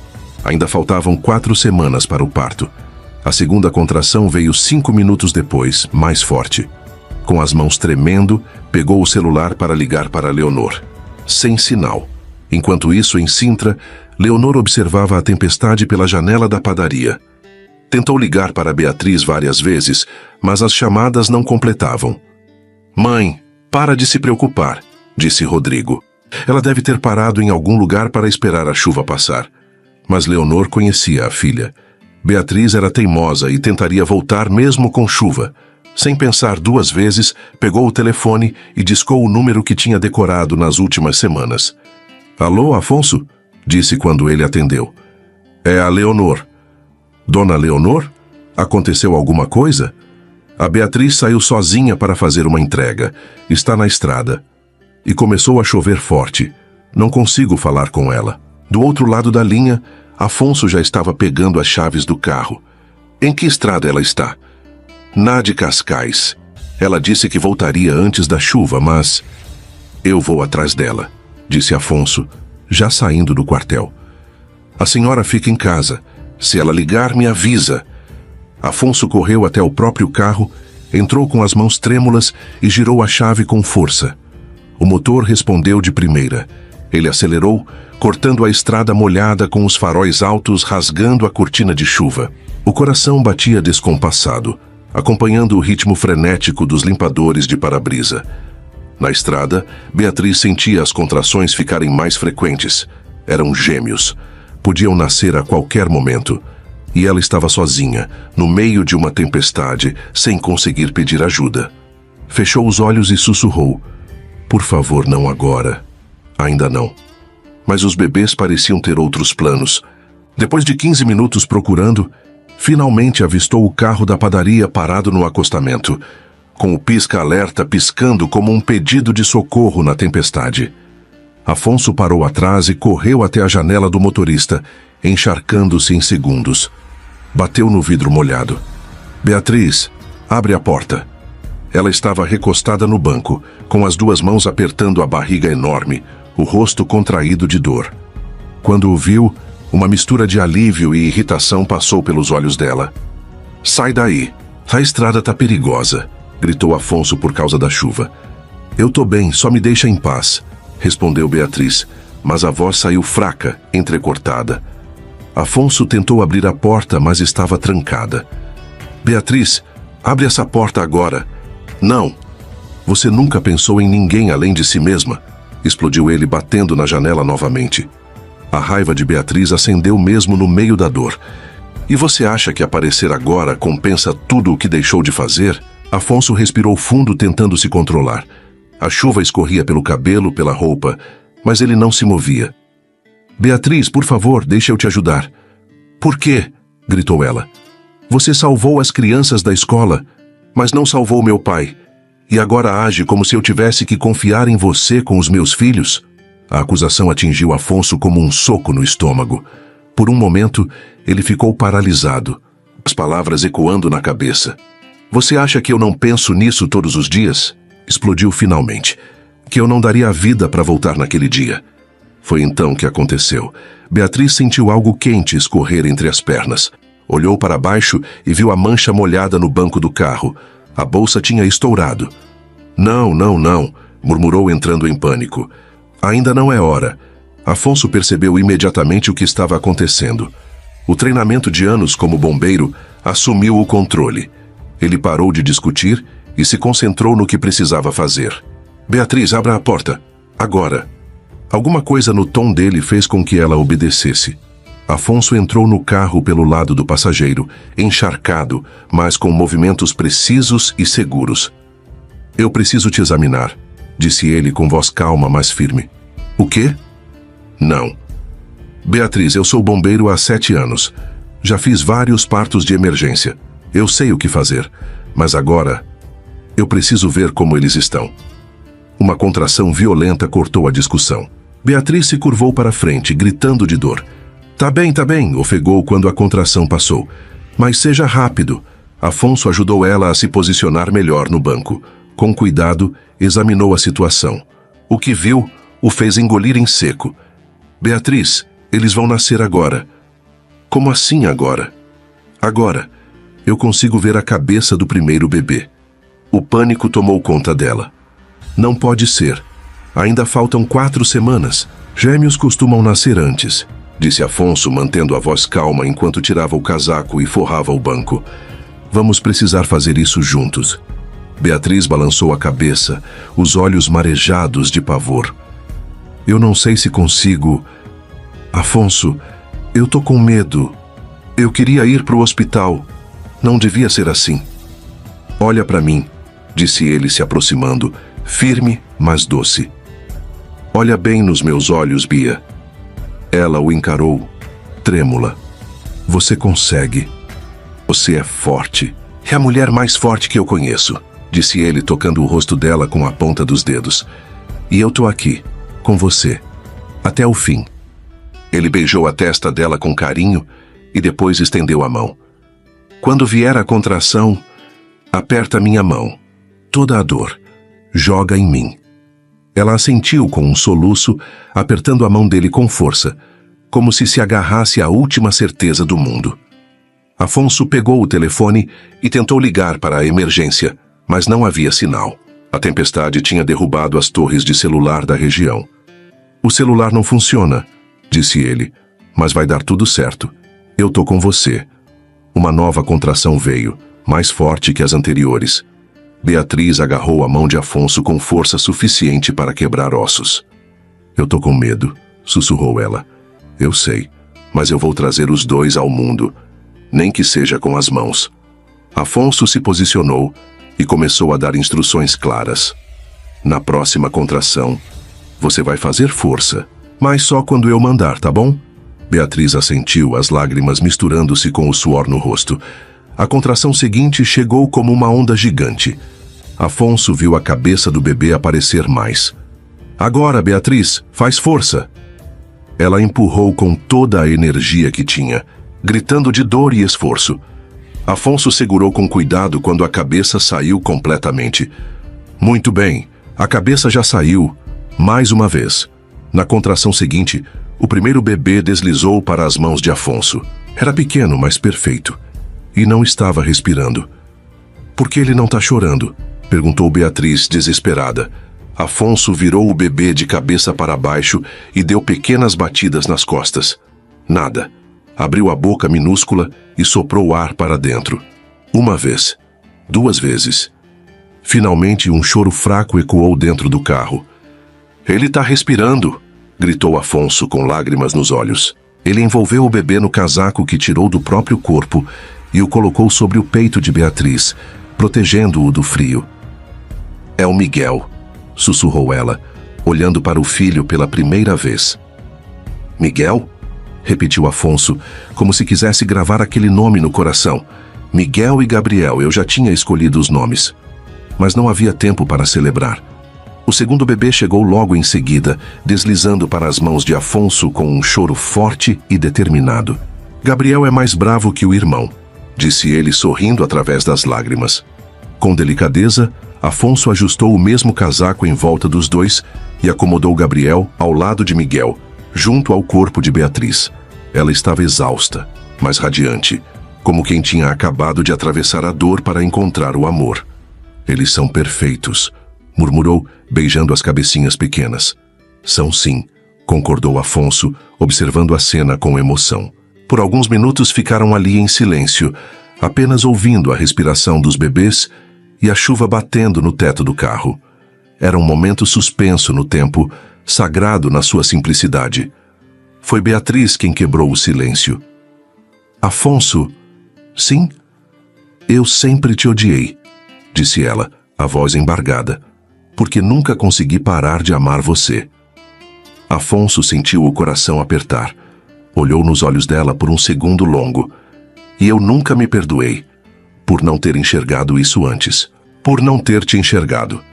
Ainda faltavam 4 semanas para o parto. A segunda contração veio 5 minutos depois, mais forte. Com as mãos tremendo, pegou o celular para ligar para Leonor. Sem sinal. Enquanto isso, em Sintra, Leonor observava a tempestade pela janela da padaria. Tentou ligar para Beatriz várias vezes, mas as chamadas não completavam. Mãe, para de se preocupar, disse Rodrigo. Ela deve ter parado em algum lugar para esperar a chuva passar. Mas Leonor conhecia a filha. Beatriz era teimosa e tentaria voltar mesmo com chuva. Sem pensar 2 vezes, pegou o telefone e discou o número que tinha decorado nas últimas semanas. Alô, Afonso? Disse quando ele atendeu. É a Leonor. Dona Leonor? Aconteceu alguma coisa? A Beatriz saiu sozinha para fazer uma entrega. Está na estrada. E começou a chover forte. Não consigo falar com ela. Do outro lado da linha, Afonso já estava pegando as chaves do carro. Em que estrada ela está? Na de Cascais. Ela disse que voltaria antes da chuva, mas... Eu vou atrás dela, disse Afonso, já saindo do quartel. A senhora fica em casa. Se ela ligar, me avisa. Afonso correu até o próprio carro, entrou com as mãos trêmulas e girou a chave com força. O motor respondeu de primeira. Ele acelerou, cortando a estrada molhada com os faróis altos rasgando a cortina de chuva. O coração batia descompassado, acompanhando o ritmo frenético dos limpadores de para-brisa. Na estrada, Beatriz sentia as contrações ficarem mais frequentes. Eram gêmeos. Podiam nascer a qualquer momento. E ela estava sozinha, no meio de uma tempestade, sem conseguir pedir ajuda. Fechou os olhos e sussurrou. Por favor, não agora. Ainda não. Mas os bebês pareciam ter outros planos. Depois de 15 minutos procurando, finalmente avistou o carro da padaria parado no acostamento, com o pisca-alerta piscando como um pedido de socorro na tempestade. Afonso parou atrás e correu até a janela do motorista, encharcando-se em segundos. Bateu no vidro molhado. Beatriz, abre a porta. Ela estava recostada no banco, com as 2 mãos apertando a barriga enorme, o rosto contraído de dor. Quando o viu, uma mistura de alívio e irritação passou pelos olhos dela. Sai daí, a estrada tá perigosa, gritou Afonso por causa da chuva. Eu tô bem, só me deixa em paz, respondeu Beatriz, mas a voz saiu fraca, entrecortada. Afonso tentou abrir a porta, mas estava trancada. Beatriz, abre essa porta agora. Não. Você nunca pensou em ninguém além de si mesma? Explodiu ele, batendo na janela novamente. A raiva de Beatriz acendeu mesmo no meio da dor. E você acha que aparecer agora compensa tudo o que deixou de fazer? Afonso respirou fundo, tentando se controlar. A chuva escorria pelo cabelo, pela roupa, mas ele não se movia. Beatriz, por favor, deixa eu te ajudar. Por quê? Gritou ela. Você salvou as crianças da escola, mas não salvou meu pai. E agora age como se eu tivesse que confiar em você com os meus filhos? A acusação atingiu Afonso como um soco no estômago. Por um momento, ele ficou paralisado, as palavras ecoando na cabeça. Você acha que eu não penso nisso todos os dias? Explodiu finalmente. Que eu não daria a vida para voltar naquele dia. Foi então que aconteceu. Beatriz sentiu algo quente escorrer entre as pernas. Olhou para baixo e viu a mancha molhada no banco do carro. A bolsa tinha estourado. Não, murmurou entrando em pânico. Ainda não é hora. Afonso percebeu imediatamente o que estava acontecendo. O treinamento de anos como bombeiro assumiu o controle. Ele parou de discutir e se concentrou no que precisava fazer. Beatriz, abra a porta. Agora. Alguma coisa no tom dele fez com que ela obedecesse. Afonso entrou no carro pelo lado do passageiro, encharcado, mas com movimentos precisos e seguros. Eu preciso te examinar, disse ele com voz calma, mas firme. O quê? Não. Beatriz, eu sou bombeiro há 7 anos. Já fiz vários partos de emergência. Eu sei o que fazer, mas agora eu preciso ver como eles estão. Uma contração violenta cortou a discussão. Beatriz se curvou para frente, gritando de dor. Tá bem, ofegou quando a contração passou. Mas seja rápido. Afonso ajudou ela a se posicionar melhor no banco. Com cuidado, examinou a situação. O que viu o fez engolir em seco. Beatriz, eles vão nascer agora. Como assim agora? Agora. Eu consigo ver a cabeça do primeiro bebê. O pânico tomou conta dela. Não pode ser. Ainda faltam 4 semanas. Gêmeos costumam nascer antes, disse Afonso, mantendo a voz calma enquanto tirava o casaco e forrava o banco. Vamos precisar fazer isso juntos. Beatriz balançou a cabeça, os olhos marejados de pavor. Eu não sei se consigo. Afonso, eu tô com medo. Eu queria ir pro hospital. Não devia ser assim. Olha para mim, disse ele se aproximando, firme, mas doce. Olha bem nos meus olhos, Bia. Ela o encarou, trêmula. Você consegue. Você é forte. É a mulher mais forte que eu conheço, disse ele tocando o rosto dela com a ponta dos dedos. E eu tô aqui, com você, até o fim. Ele beijou a testa dela com carinho e depois estendeu a mão. Quando vier a contração, aperta minha mão. Toda a dor. Joga em mim. Ela assentiu com um soluço, apertando a mão dele com força, como se agarrasse à última certeza do mundo. Afonso pegou o telefone e tentou ligar para a emergência, mas não havia sinal. A tempestade tinha derrubado as torres de celular da região. O celular não funciona, disse ele, mas vai dar tudo certo. Eu tô com você. Uma nova contração veio, mais forte que as anteriores. Beatriz agarrou a mão de Afonso com força suficiente para quebrar ossos. Eu tô com medo, sussurrou ela. Eu sei, mas eu vou trazer os dois ao mundo, nem que seja com as mãos. Afonso se posicionou e começou a dar instruções claras. Na próxima contração, você vai fazer força, mas só quando eu mandar, tá bom? Beatriz assentiu, as lágrimas misturando-se com o suor no rosto. A contração seguinte chegou como uma onda gigante. Afonso viu a cabeça do bebê aparecer mais. Agora, Beatriz, faz força! Ela empurrou com toda a energia que tinha, gritando de dor e esforço. Afonso segurou com cuidado quando a cabeça saiu completamente. Muito bem, a cabeça já saiu, mais uma vez. Na contração seguinte, o primeiro bebê deslizou para as mãos de Afonso. Era pequeno, mas perfeito. E não estava respirando. Por que ele não está chorando? Perguntou Beatriz, desesperada. Afonso virou o bebê de cabeça para baixo e deu pequenas batidas nas costas. Nada. Abriu a boca minúscula e soprou ar para dentro. 1 vez. 2 vezes. Finalmente, um choro fraco ecoou dentro do carro. Ele está respirando! Gritou Afonso com lágrimas nos olhos. Ele envolveu o bebê no casaco que tirou do próprio corpo e o colocou sobre o peito de Beatriz, protegendo-o do frio. É o Miguel, sussurrou ela, olhando para o filho pela primeira vez. Miguel? repetiu Afonso, como se quisesse gravar aquele nome no coração. Miguel e Gabriel, eu já tinha escolhido os nomes. Mas não havia tempo para celebrar. O segundo bebê chegou logo em seguida, deslizando para as mãos de Afonso com um choro forte e determinado. Gabriel é mais bravo que o irmão, disse ele sorrindo através das lágrimas. Com delicadeza, Afonso ajustou o mesmo casaco em volta dos dois e acomodou Gabriel ao lado de Miguel, junto ao corpo de Beatriz. Ela estava exausta, mas radiante, como quem tinha acabado de atravessar a dor para encontrar o amor. Eles são perfeitos, murmurou, beijando as cabecinhas pequenas. São sim, concordou Afonso, observando a cena com emoção. Por alguns minutos ficaram ali em silêncio, apenas ouvindo a respiração dos bebês e a chuva batendo no teto do carro. Era um momento suspenso no tempo, sagrado na sua simplicidade. Foi Beatriz quem quebrou o silêncio. Afonso, sim? Eu sempre te odiei, disse ela, a voz embargada, porque nunca consegui parar de amar você. Afonso sentiu o coração apertar. Olhou nos olhos dela por um segundo longo. E eu nunca me perdoei por não ter enxergado isso antes. Por não ter te enxergado.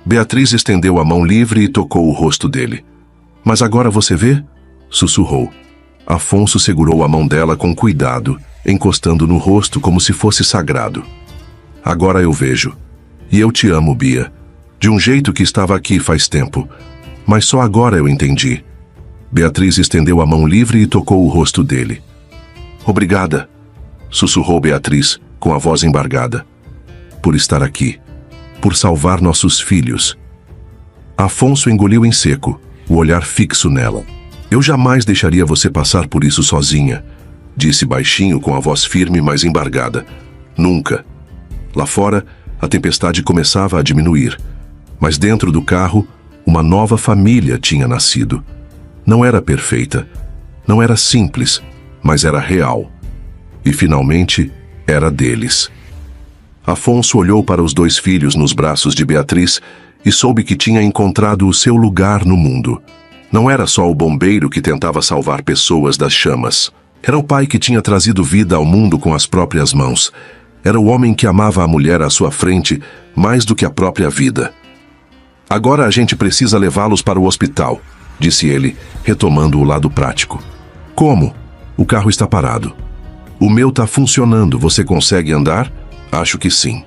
Beatriz estendeu a mão livre e tocou o rosto dele. Mas agora você vê? Sussurrou. Afonso segurou a mão dela com cuidado, encostando no rosto como se fosse sagrado. Agora eu vejo. E eu te amo, Bia. De um jeito que estava aqui faz tempo. Mas só agora eu entendi. Beatriz estendeu a mão livre e tocou o rosto dele. Obrigada, sussurrou Beatriz, com a voz embargada. Por estar aqui. Por salvar nossos filhos. Afonso engoliu em seco, o olhar fixo nela. Eu jamais deixaria você passar por isso sozinha, disse baixinho com a voz firme, mas embargada. Nunca. Lá fora, a tempestade começava a diminuir. Mas dentro do carro, uma nova família tinha nascido. Não era perfeita, não era simples, mas era real. E finalmente, era deles. Afonso olhou para os dois filhos nos braços de Beatriz e soube que tinha encontrado o seu lugar no mundo. Não era só o bombeiro que tentava salvar pessoas das chamas. Era o pai que tinha trazido vida ao mundo com as próprias mãos. Era o homem que amava a mulher à sua frente mais do que a própria vida. Agora a gente precisa levá-los para o hospital, disse ele, retomando o lado prático. Como? O carro está parado. O meu está funcionando, você consegue andar? Acho que sim.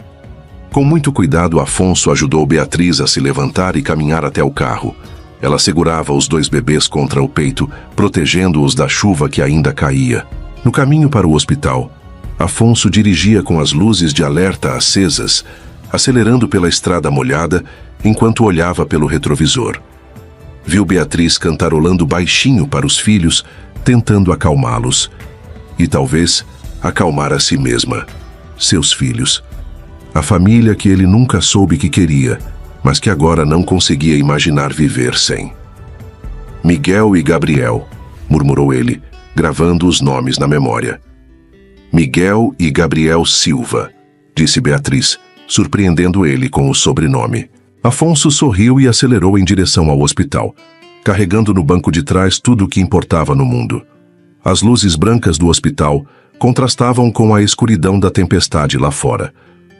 Com muito cuidado, Afonso ajudou Beatriz a se levantar e caminhar até o carro. Ela segurava os dois bebês contra o peito, protegendo-os da chuva que ainda caía. No caminho para o hospital, Afonso dirigia com as luzes de alerta acesas, acelerando pela estrada molhada, enquanto olhava pelo retrovisor. Viu Beatriz cantarolando baixinho para os filhos, tentando acalmá-los. E talvez acalmar a si mesma, seus filhos. A família que ele nunca soube que queria, mas que agora não conseguia imaginar viver sem. Miguel e Gabriel, murmurou ele, gravando os nomes na memória. Miguel e Gabriel Silva, disse Beatriz, surpreendendo ele com o sobrenome. Afonso sorriu e acelerou em direção ao hospital, carregando no banco de trás tudo o que importava no mundo. As luzes brancas do hospital contrastavam com a escuridão da tempestade lá fora.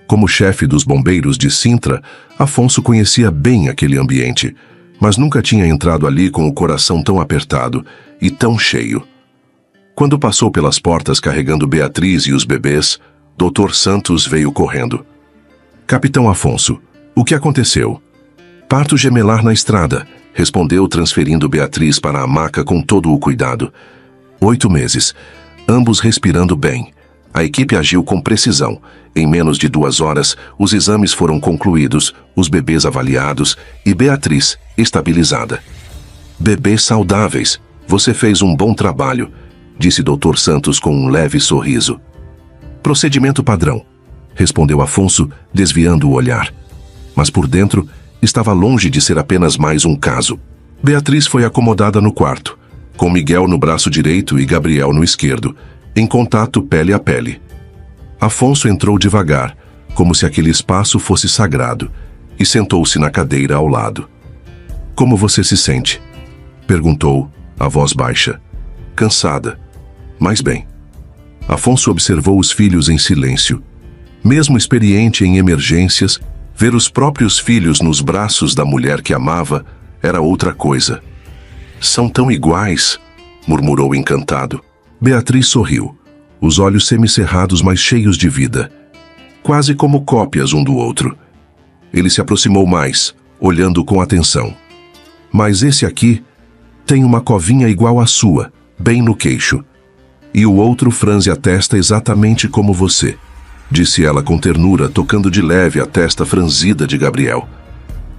Como chefe dos bombeiros de Sintra, Afonso conhecia bem aquele ambiente, mas nunca tinha entrado ali com o coração tão apertado e tão cheio. Quando passou pelas portas carregando Beatriz e os bebês, Dr. Santos veio correndo. Capitão Afonso, o que aconteceu? Parto gemelar na estrada, respondeu transferindo Beatriz para a maca com todo o cuidado. 8 meses, ambos respirando bem. A equipe agiu com precisão. Em menos de 2 horas, os exames foram concluídos, os bebês avaliados e Beatriz estabilizada. Bebês saudáveis, você fez um bom trabalho, disse Dr. Santos com um leve sorriso. Procedimento padrão, respondeu Afonso, desviando o olhar. Mas por dentro, estava longe de ser apenas mais um caso. Beatriz foi acomodada no quarto, com Miguel no braço direito e Gabriel no esquerdo, em contato pele a pele. Afonso entrou devagar, como se aquele espaço fosse sagrado, e sentou-se na cadeira ao lado. Como você se sente? Perguntou, a voz baixa. cansada. Mas bem. Afonso observou os filhos em silêncio. Mesmo experiente em emergências, ver os próprios filhos nos braços da mulher que amava era outra coisa. São tão iguais, murmurou encantado. Beatriz sorriu, os olhos semicerrados, mas cheios de vida, quase como cópias um do outro. Ele se aproximou mais, olhando com atenção. Mas esse aqui tem uma covinha igual à sua, bem no queixo. E o outro franze a testa exatamente como você, disse ela com ternura, tocando de leve a testa franzida de Gabriel.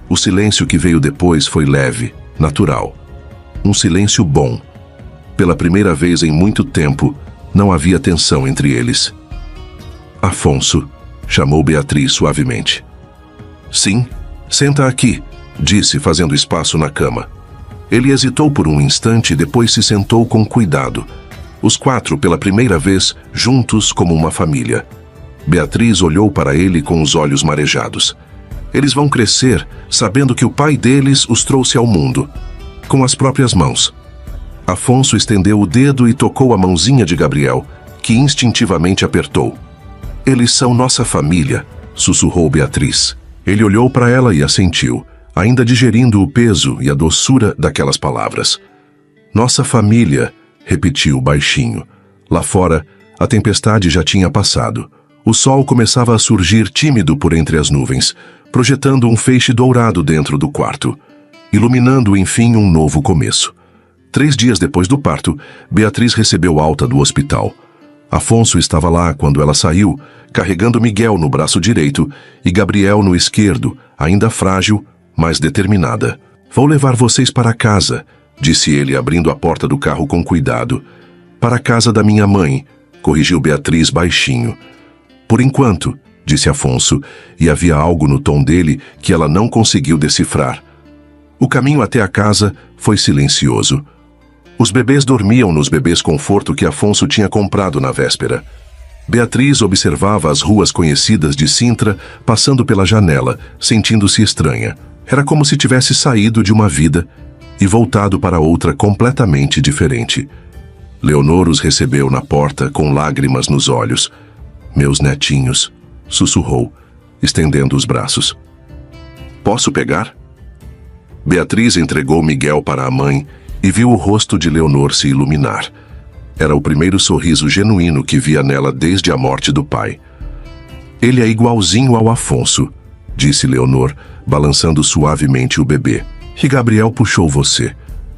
O silêncio que veio depois foi leve, natural. Um silêncio bom. Pela primeira vez em muito tempo, não havia tensão entre eles. Afonso, chamou Beatriz suavemente. Sim, senta aqui, disse, fazendo espaço na cama. Ele hesitou por um instante e depois se sentou com cuidado. Os quatro, pela primeira vez, juntos como uma família. Beatriz olhou para ele com os olhos marejados. Eles vão crescer sabendo que o pai deles os trouxe ao mundo, com as próprias mãos. Afonso estendeu o dedo e tocou a mãozinha de Gabriel, que instintivamente apertou. Eles são nossa família, sussurrou Beatriz. Ele olhou para ela e assentiu, ainda digerindo o peso e a doçura daquelas palavras. Nossa família, repetiu baixinho. Lá fora, a tempestade já tinha passado. O sol começava a surgir tímido por entre as nuvens, projetando um feixe dourado dentro do quarto, iluminando, enfim, um novo começo. 3 dias depois do parto, Beatriz recebeu alta do hospital. Afonso estava lá quando ela saiu, carregando Miguel no braço direito e Gabriel no esquerdo, ainda frágil, mas determinada. Vou levar vocês para casa, disse ele, abrindo a porta do carro com cuidado. Para a casa da minha mãe, corrigiu Beatriz baixinho. Por enquanto, disse Afonso, e havia algo no tom dele que ela não conseguiu decifrar. O caminho até a casa foi silencioso. Os bebês dormiam nos bebês conforto que Afonso tinha comprado na véspera. Beatriz observava as ruas conhecidas de Sintra passando pela janela, sentindo-se estranha. Era como se tivesse saído de uma vida e voltado para outra completamente diferente. Leonor os recebeu na porta com lágrimas nos olhos. Meus netinhos, sussurrou, estendendo os braços. Posso pegar? Beatriz entregou Miguel para a mãe e viu o rosto de Leonor se iluminar. Era o primeiro sorriso genuíno que via nela desde a morte do pai. Ele é igualzinho ao Afonso, disse Leonor, balançando suavemente o bebê. E Gabriel puxou você,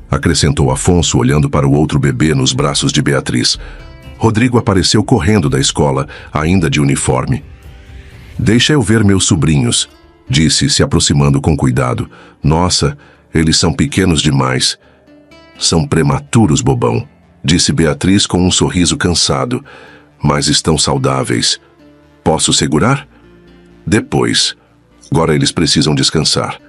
acrescentou Afonso, olhando para o outro bebê nos braços de Beatriz. Rodrigo apareceu correndo da escola, ainda de uniforme. Deixa eu ver meus sobrinhos, disse, se aproximando com cuidado. Nossa, eles são pequenos demais. São prematuros, bobão, disse Beatriz com um sorriso cansado. Mas estão saudáveis. Posso segurar? Depois. Agora eles precisam descansar.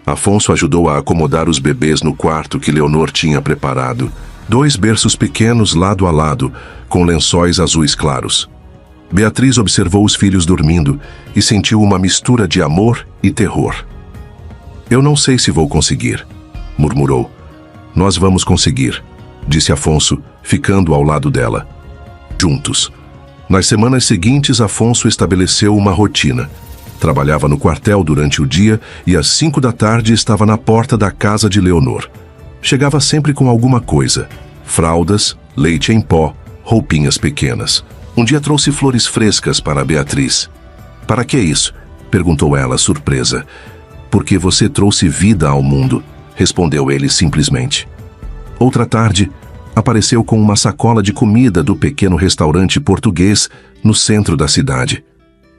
Afonso ajudou a acomodar os bebês no quarto que Leonor tinha preparado. 2 berços pequenos lado a lado, com lençóis azuis claros. Beatriz observou os filhos dormindo e sentiu uma mistura de amor e terror. Eu não sei se vou conseguir, murmurou. Nós vamos conseguir, disse Afonso, ficando ao lado dela. Juntos. Nas semanas seguintes, Afonso estabeleceu uma rotina. Trabalhava no quartel durante o dia e às 5 da tarde estava na porta da casa de Leonor. Chegava sempre com alguma coisa: fraldas, leite em pó, roupinhas pequenas. Um dia trouxe flores frescas para a Beatriz. Para que isso? Perguntou ela, surpresa. Porque você trouxe vida ao mundo, respondeu ele simplesmente. Outra tarde, apareceu com uma sacola de comida do pequeno restaurante português no centro da cidade.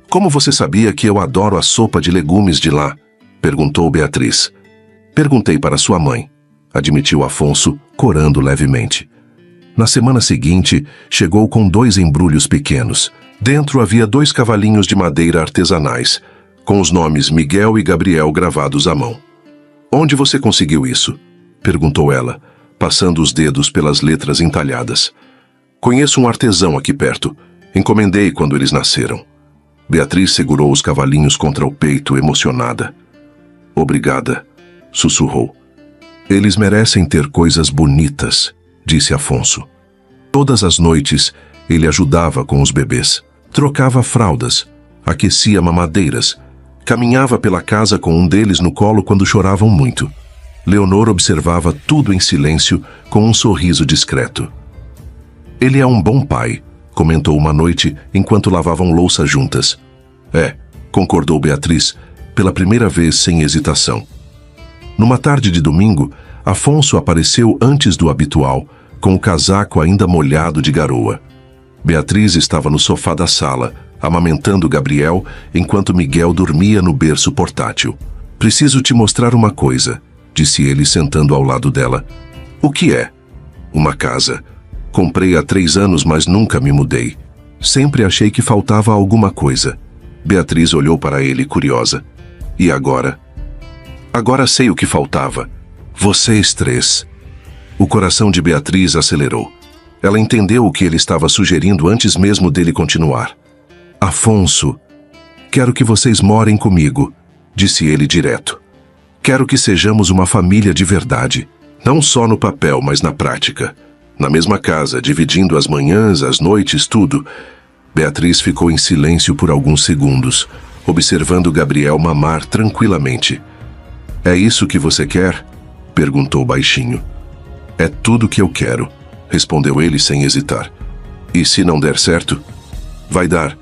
Como você sabia que eu adoro a sopa de legumes de lá? Perguntou Beatriz. Perguntei para sua mãe, admitiu Afonso, corando levemente. Na semana seguinte, chegou com 2 embrulhos pequenos. Dentro havia 2 cavalinhos de madeira artesanais, com os nomes Miguel e Gabriel gravados à mão. Onde você conseguiu isso? Perguntou ela, passando os dedos pelas letras entalhadas. Conheço um artesão aqui perto. Encomendei quando eles nasceram. Beatriz segurou os cavalinhos contra o peito, emocionada. Obrigada, sussurrou. Eles merecem ter coisas bonitas, disse Afonso. Todas as noites, ele ajudava com os bebês. Trocava fraldas, aquecia mamadeiras, caminhava pela casa com um deles no colo quando choravam muito. Leonor observava tudo em silêncio, com um sorriso discreto. Ele é um bom pai, comentou uma noite enquanto lavavam louça juntas. É, concordou Beatriz, pela primeira vez sem hesitação. Numa tarde de domingo, Afonso apareceu antes do habitual, com o casaco ainda molhado de garoa. Beatriz estava no sofá da sala, amamentando Gabriel, enquanto Miguel dormia no berço portátil. Preciso te mostrar uma coisa, disse ele sentando ao lado dela. O que é? Uma casa. Comprei há 3 anos, mas nunca me mudei. Sempre achei que faltava alguma coisa. Beatriz olhou para ele curiosa. E agora? Agora sei o que faltava. Vocês 3. O coração de Beatriz acelerou. Ela entendeu o que ele estava sugerindo antes mesmo dele continuar. Afonso, quero que vocês morem comigo, disse ele direto. Quero que sejamos uma família de verdade, não só no papel, mas na prática. Na mesma casa, dividindo as manhãs, as noites, tudo. Beatriz ficou em silêncio por alguns segundos, observando Gabriel mamar tranquilamente. É isso que você quer? Perguntou baixinho. É tudo que eu quero, respondeu ele sem hesitar. E se não der certo? Vai dar.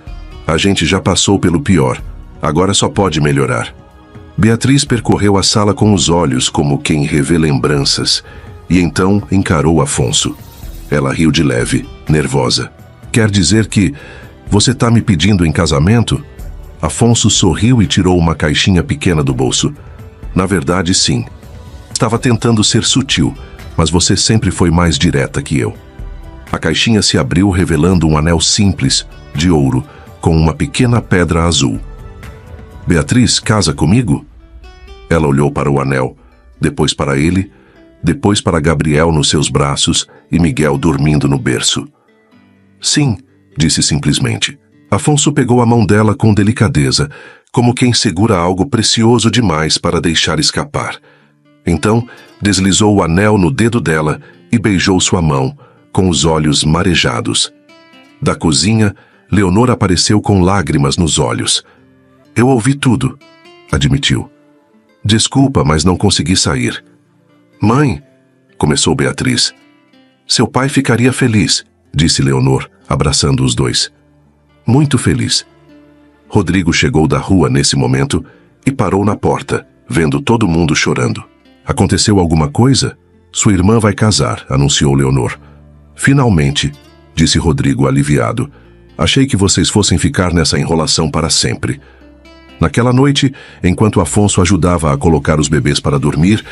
A gente já passou pelo pior. Agora só pode melhorar. Beatriz percorreu a sala com os olhos como quem revê lembranças, e então encarou Afonso. Ela riu de leve, nervosa. Quer dizer que você tá me pedindo em casamento? Afonso sorriu e tirou uma caixinha pequena do bolso. Na verdade, sim. Estava tentando ser sutil, mas você sempre foi mais direta que eu. A caixinha se abriu revelando um anel simples, de ouro, com uma pequena pedra azul. Beatriz, casa comigo? Ela olhou para o anel, depois para ele, depois para Gabriel nos seus braços e Miguel dormindo no berço. Sim, disse simplesmente. Afonso pegou a mão dela com delicadeza, como quem segura algo precioso demais para deixar escapar. Então, deslizou o anel no dedo dela e beijou sua mão, com os olhos marejados. Da cozinha, Leonor apareceu com lágrimas nos olhos. Eu ouvi tudo, admitiu. Desculpa, mas não consegui sair. Mãe, começou Beatriz. Seu pai ficaria feliz, disse Leonor, abraçando os dois. Muito feliz. Rodrigo chegou da rua nesse momento e parou na porta, vendo todo mundo chorando. Aconteceu alguma coisa? Sua irmã vai casar, anunciou Leonor. Finalmente, disse Rodrigo aliviado. Achei que vocês fossem ficar nessa enrolação para sempre. Naquela noite, enquanto Afonso ajudava a colocar os bebês para dormir,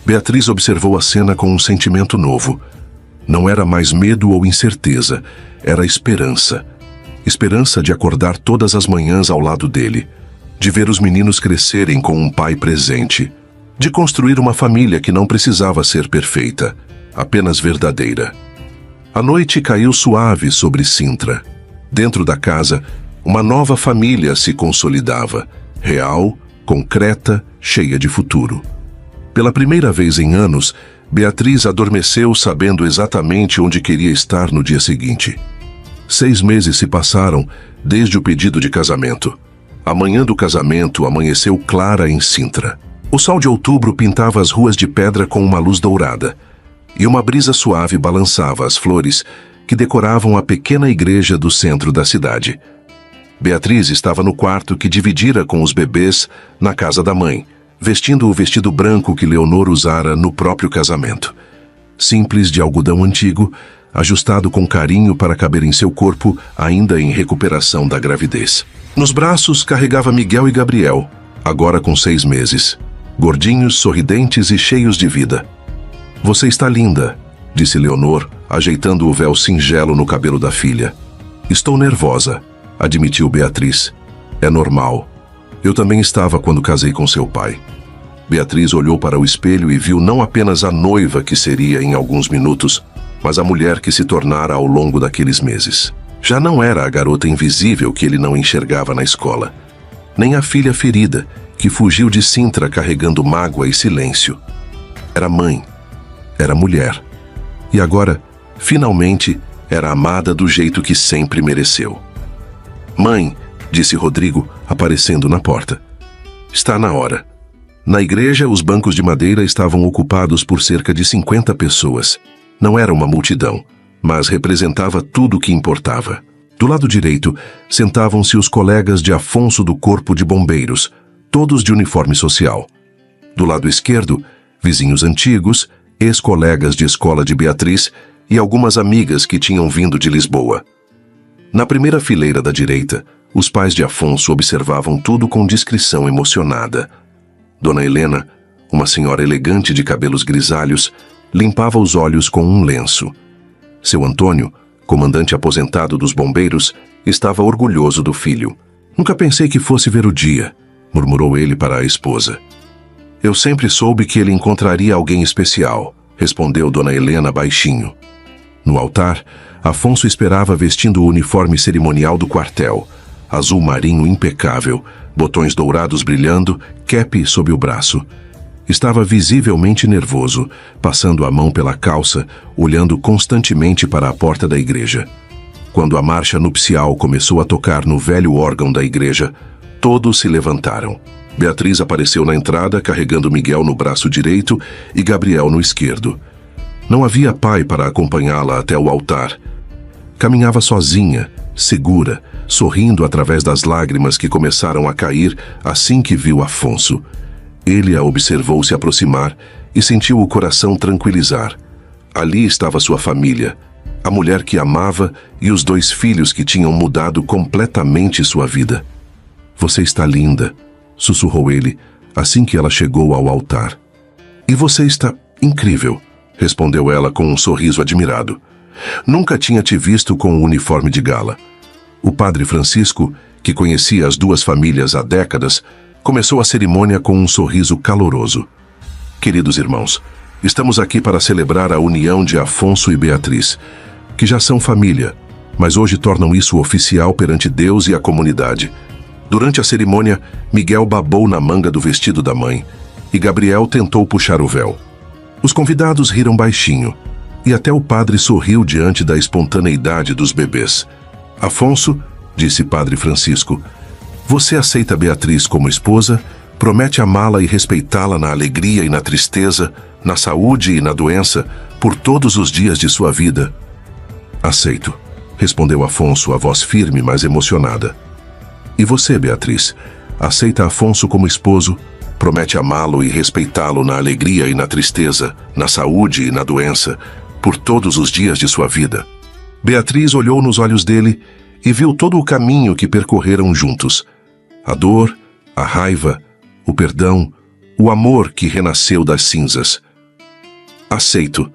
Beatriz observou a cena com um sentimento novo. Não era mais medo ou incerteza, era esperança. Esperança de acordar todas as manhãs ao lado dele, de ver os meninos crescerem com um pai presente, de construir uma família que não precisava ser perfeita, apenas verdadeira. A noite caiu suave sobre Sintra. Dentro da casa, uma nova família se consolidava, real, concreta, cheia de futuro. Pela primeira vez em anos, Beatriz adormeceu sabendo exatamente onde queria estar no dia seguinte. 6 meses se passaram desde o pedido de casamento. A manhã do casamento amanheceu clara em Sintra. O sol de outubro pintava as ruas de pedra com uma luz dourada, e uma brisa suave balançava as flores que decoravam a pequena igreja do centro da cidade. Beatriz estava no quarto que dividira com os bebês na casa da mãe, vestindo o vestido branco que Leonor usara no próprio casamento. Simples, de algodão antigo, ajustado com carinho para caber em seu corpo, ainda em recuperação da gravidez. Nos braços carregava Miguel e Gabriel, agora com 6 meses, gordinhos, sorridentes e cheios de vida. Você está linda, disse Leonor, ajeitando o véu singelo no cabelo da filha. Estou nervosa, admitiu Beatriz. É normal. Eu também estava quando casei com seu pai. Beatriz olhou para o espelho e viu não apenas a noiva que seria em alguns minutos, mas a mulher que se tornara ao longo daqueles meses. Já não era a garota invisível que ele não enxergava na escola, nem a filha ferida que fugiu de Sintra carregando mágoa e silêncio. Era mãe. Era mulher. E agora, finalmente, era amada do jeito que sempre mereceu. Mãe, disse Rodrigo, aparecendo na porta. Está na hora. Na igreja, os bancos de madeira estavam ocupados por cerca de 50 pessoas. Não era uma multidão, mas representava tudo o que importava. Do lado direito, sentavam-se os colegas de Afonso do Corpo de Bombeiros, todos de uniforme social. Do lado esquerdo, vizinhos antigos, ex-colegas de escola de Beatriz e algumas amigas que tinham vindo de Lisboa. Na primeira fileira da direita, os pais de Afonso observavam tudo com discrição emocionada. Dona Helena, uma senhora elegante de cabelos grisalhos, limpava os olhos com um lenço. Seu Antônio, comandante aposentado dos bombeiros, estava orgulhoso do filho. Nunca pensei que fosse ver o dia, murmurou ele para a esposa. Eu sempre soube que ele encontraria alguém especial, respondeu Dona Helena baixinho. No altar, Afonso esperava vestindo o uniforme cerimonial do quartel, azul marinho impecável, botões dourados brilhando, cap sob o braço. Estava visivelmente nervoso, passando a mão pela calça, olhando constantemente para a porta da igreja. Quando a marcha nupcial começou a tocar no velho órgão da igreja, todos se levantaram. Beatriz apareceu na entrada, carregando Miguel no braço direito e Gabriel no esquerdo. Não havia pai para acompanhá-la até o altar. Caminhava sozinha, segura, sorrindo através das lágrimas que começaram a cair assim que viu Afonso. Ele a observou se aproximar e sentiu o coração tranquilizar. Ali estava sua família, a mulher que amava e os 2 filhos que tinham mudado completamente sua vida. Você está linda, sussurrou ele, assim que ela chegou ao altar. E você está incrível, respondeu ela com um sorriso admirado. Nunca tinha te visto com o uniforme de gala. O padre Francisco, que conhecia as 2 famílias há décadas, começou a cerimônia com um sorriso caloroso. Queridos irmãos, estamos aqui para celebrar a união de Afonso e Beatriz, que já são família, mas hoje tornam isso oficial perante Deus e a comunidade. Durante a cerimônia, Miguel babou na manga do vestido da mãe e Gabriel tentou puxar o véu. Os convidados riram baixinho e até o padre sorriu diante da espontaneidade dos bebês. Afonso, disse Padre Francisco, você aceita Beatriz como esposa, promete amá-la e respeitá-la na alegria e na tristeza, na saúde e na doença, por todos os dias de sua vida. Aceito, respondeu Afonso, a voz firme, mas emocionada. E você, Beatriz, aceita Afonso como esposo, promete amá-lo e respeitá-lo na alegria e na tristeza, na saúde e na doença, por todos os dias de sua vida. Beatriz olhou nos olhos dele e viu todo o caminho que percorreram juntos. A dor, a raiva, o perdão, o amor que renasceu das cinzas. Aceito,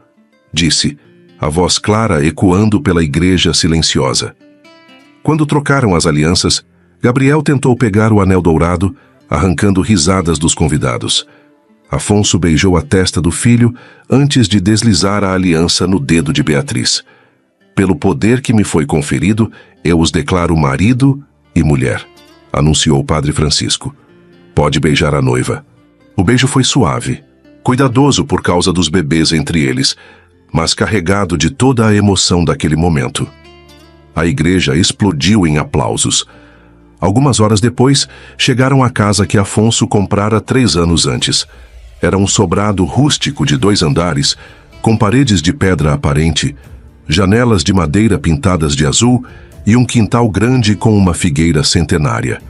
disse, a voz clara ecoando pela igreja silenciosa. Quando trocaram as alianças, Gabriel tentou pegar o anel dourado, arrancando risadas dos convidados. Afonso beijou a testa do filho antes de deslizar a aliança no dedo de Beatriz. Pelo poder que me foi conferido, eu os declaro marido e mulher, anunciou o Padre Francisco. Pode beijar a noiva. O beijo foi suave, cuidadoso por causa dos bebês entre eles, mas carregado de toda a emoção daquele momento. A igreja explodiu em aplausos. Algumas horas depois, chegaram à casa que Afonso comprara 3 anos antes. Era um sobrado rústico de 2 andares, com paredes de pedra aparente, janelas de madeira pintadas de azul e um quintal grande com uma figueira centenária.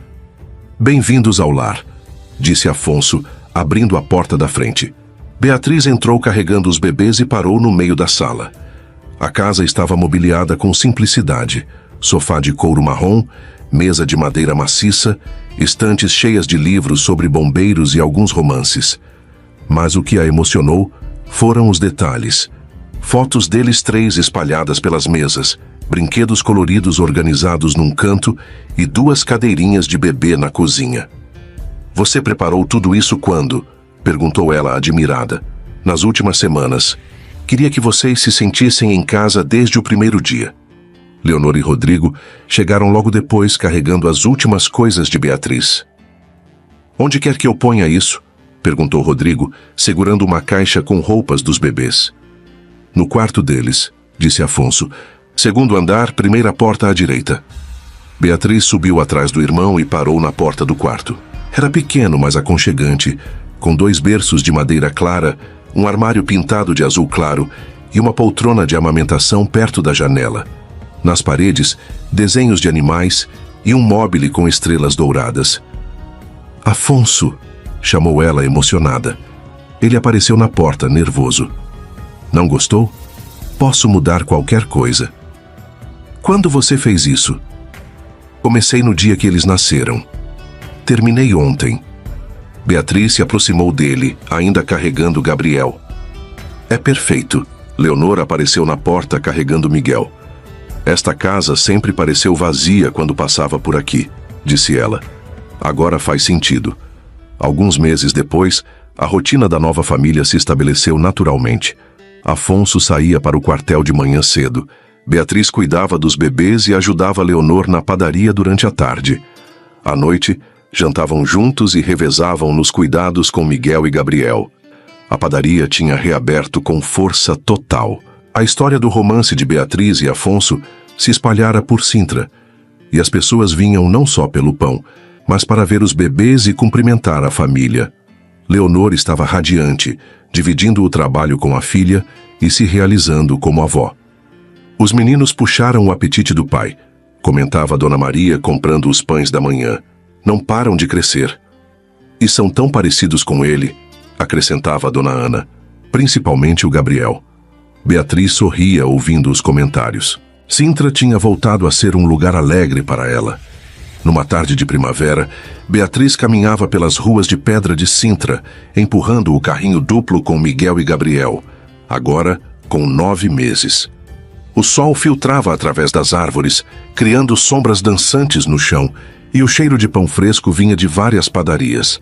Bem-vindos ao lar, disse Afonso, abrindo a porta da frente. Beatriz entrou carregando os bebês e parou no meio da sala. A casa estava mobiliada com simplicidade, sofá de couro marrom, mesa de madeira maciça, estantes cheias de livros sobre bombeiros e alguns romances. Mas o que a emocionou foram os detalhes. Fotos deles 3 espalhadas pelas mesas, brinquedos coloridos organizados num canto e 2 cadeirinhas de bebê na cozinha. Você preparou tudo isso quando? Perguntou ela admirada. Nas últimas semanas. Queria que vocês se sentissem em casa desde o primeiro dia. Leonor e Rodrigo chegaram logo depois carregando as últimas coisas de Beatriz. Onde quer que eu ponha isso? Perguntou Rodrigo, segurando uma caixa com roupas dos bebês. No quarto deles, disse Afonso. Segundo andar, primeira porta à direita. Beatriz subiu atrás do irmão e parou na porta do quarto. Era pequeno, mas aconchegante, com 2 berços de madeira clara, um armário pintado de azul claro e uma poltrona de amamentação perto da janela. Nas paredes, desenhos de animais e um móbile com estrelas douradas. Afonso, chamou ela emocionada. Ele apareceu na porta, nervoso. Não gostou? Posso mudar qualquer coisa. Quando você fez isso? Comecei no dia que eles nasceram. Terminei ontem. Beatriz se aproximou dele, ainda carregando Gabriel. É perfeito. Leonor apareceu na porta carregando Miguel. Esta casa sempre pareceu vazia quando passava por aqui, disse ela. Agora faz sentido. Alguns meses depois, a rotina da nova família se estabeleceu naturalmente. Afonso saía para o quartel de manhã cedo. Beatriz cuidava dos bebês e ajudava Leonor na padaria durante a tarde. À noite, jantavam juntos e revezavam nos cuidados com Miguel e Gabriel. A padaria tinha reaberto com força total. A história do romance de Beatriz e Afonso se espalhara por Sintra, e as pessoas vinham não só pelo pão, mas para ver os bebês e cumprimentar a família. Leonor estava radiante, dividindo o trabalho com a filha e se realizando como avó. Os meninos puxaram o apetite do pai, comentava Dona Maria comprando os pães da manhã. Não param de crescer. E são tão parecidos com ele, acrescentava Dona Ana, principalmente o Gabriel. Beatriz sorria ouvindo os comentários. Sintra tinha voltado a ser um lugar alegre para ela. Numa tarde de primavera, Beatriz caminhava pelas ruas de pedra de Sintra, empurrando o carrinho duplo com Miguel e Gabriel, agora com 9 meses. O sol filtrava através das árvores, criando sombras dançantes no chão, e o cheiro de pão fresco vinha de várias padarias.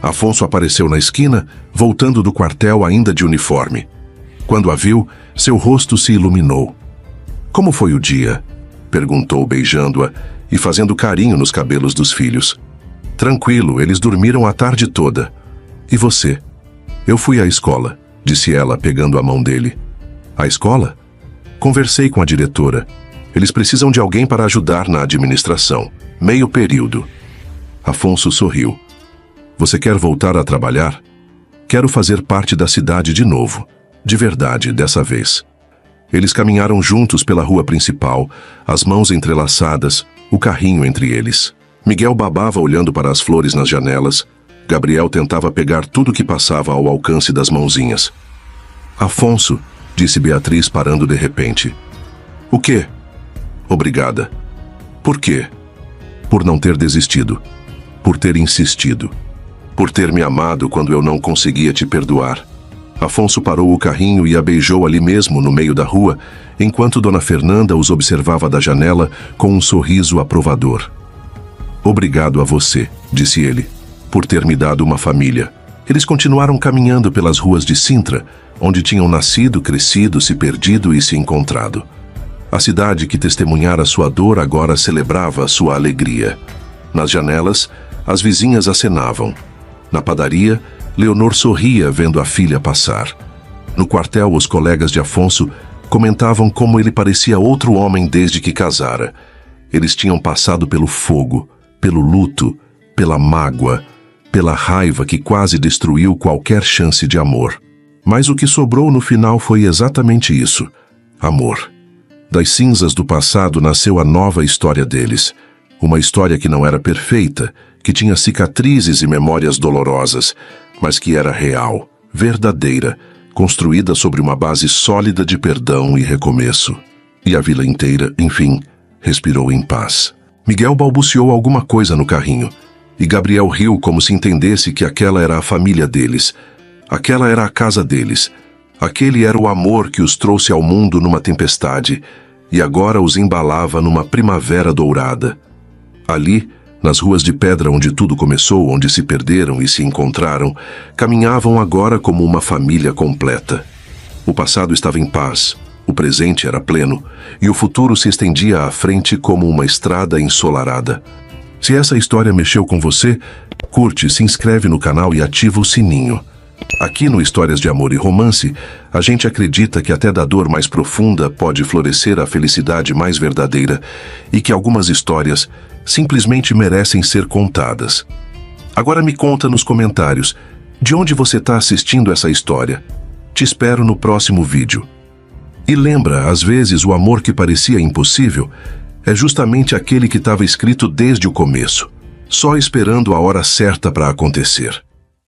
Afonso apareceu na esquina, voltando do quartel ainda de uniforme. Quando a viu, seu rosto se iluminou. Como foi o dia? Perguntou, beijando-a e fazendo carinho nos cabelos dos filhos. Tranquilo, eles dormiram a tarde toda. E você? Eu fui à escola, disse ela, pegando a mão dele. À escola? Conversei com a diretora. Eles precisam de alguém para ajudar na administração. Meio período. Afonso sorriu. Você quer voltar a trabalhar? Quero fazer parte da cidade de novo. De verdade, dessa vez. Eles caminharam juntos pela rua principal, as mãos entrelaçadas, o carrinho entre eles. Miguel babava olhando para as flores nas janelas. Gabriel tentava pegar tudo que passava ao alcance das mãozinhas. Afonso, disse Beatriz parando de repente. O quê? Obrigada. Por quê? Por não ter desistido. Por ter insistido. Por ter me amado quando eu não conseguia te perdoar. Afonso parou o carrinho e a beijou ali mesmo, no meio da rua, enquanto Dona Fernanda os observava da janela com um sorriso aprovador. Obrigado a você, disse ele, por ter me dado uma família. Eles continuaram caminhando pelas ruas de Sintra, onde tinham nascido, crescido, se perdido e se encontrado. A cidade que testemunhara sua dor agora celebrava sua alegria. Nas janelas, as vizinhas acenavam. Na padaria, Leonor sorria vendo a filha passar. No quartel, os colegas de Afonso comentavam como ele parecia outro homem desde que casara. Eles tinham passado pelo fogo, pelo luto, pela mágoa, pela raiva que quase destruiu qualquer chance de amor. Mas o que sobrou no final foi exatamente isso: amor. Das cinzas do passado nasceu a nova história deles. Uma história que não era perfeita, que tinha cicatrizes e memórias dolorosas, mas que era real, verdadeira, construída sobre uma base sólida de perdão e recomeço. E a vila inteira, enfim, respirou em paz. Miguel balbuciou alguma coisa no carrinho, e Gabriel riu como se entendesse que aquela era a família deles. Aquela era a casa deles. Aquele era o amor que os trouxe ao mundo numa tempestade, e agora os embalava numa primavera dourada. Ali, nas ruas de pedra onde tudo começou, onde se perderam e se encontraram, caminhavam agora como uma família completa. O passado estava em paz, o presente era pleno, e o futuro se estendia à frente como uma estrada ensolarada. Se essa história mexeu com você, curte, se inscreve no canal e ativa o sininho. Aqui no Histórias de Amor e Romance, a gente acredita que até da dor mais profunda pode florescer a felicidade mais verdadeira e que algumas histórias simplesmente merecem ser contadas. Agora me conta nos comentários, de onde você está assistindo essa história? Te espero no próximo vídeo. E lembra, às vezes o amor que parecia impossível é justamente aquele que estava escrito desde o começo, só esperando a hora certa para acontecer.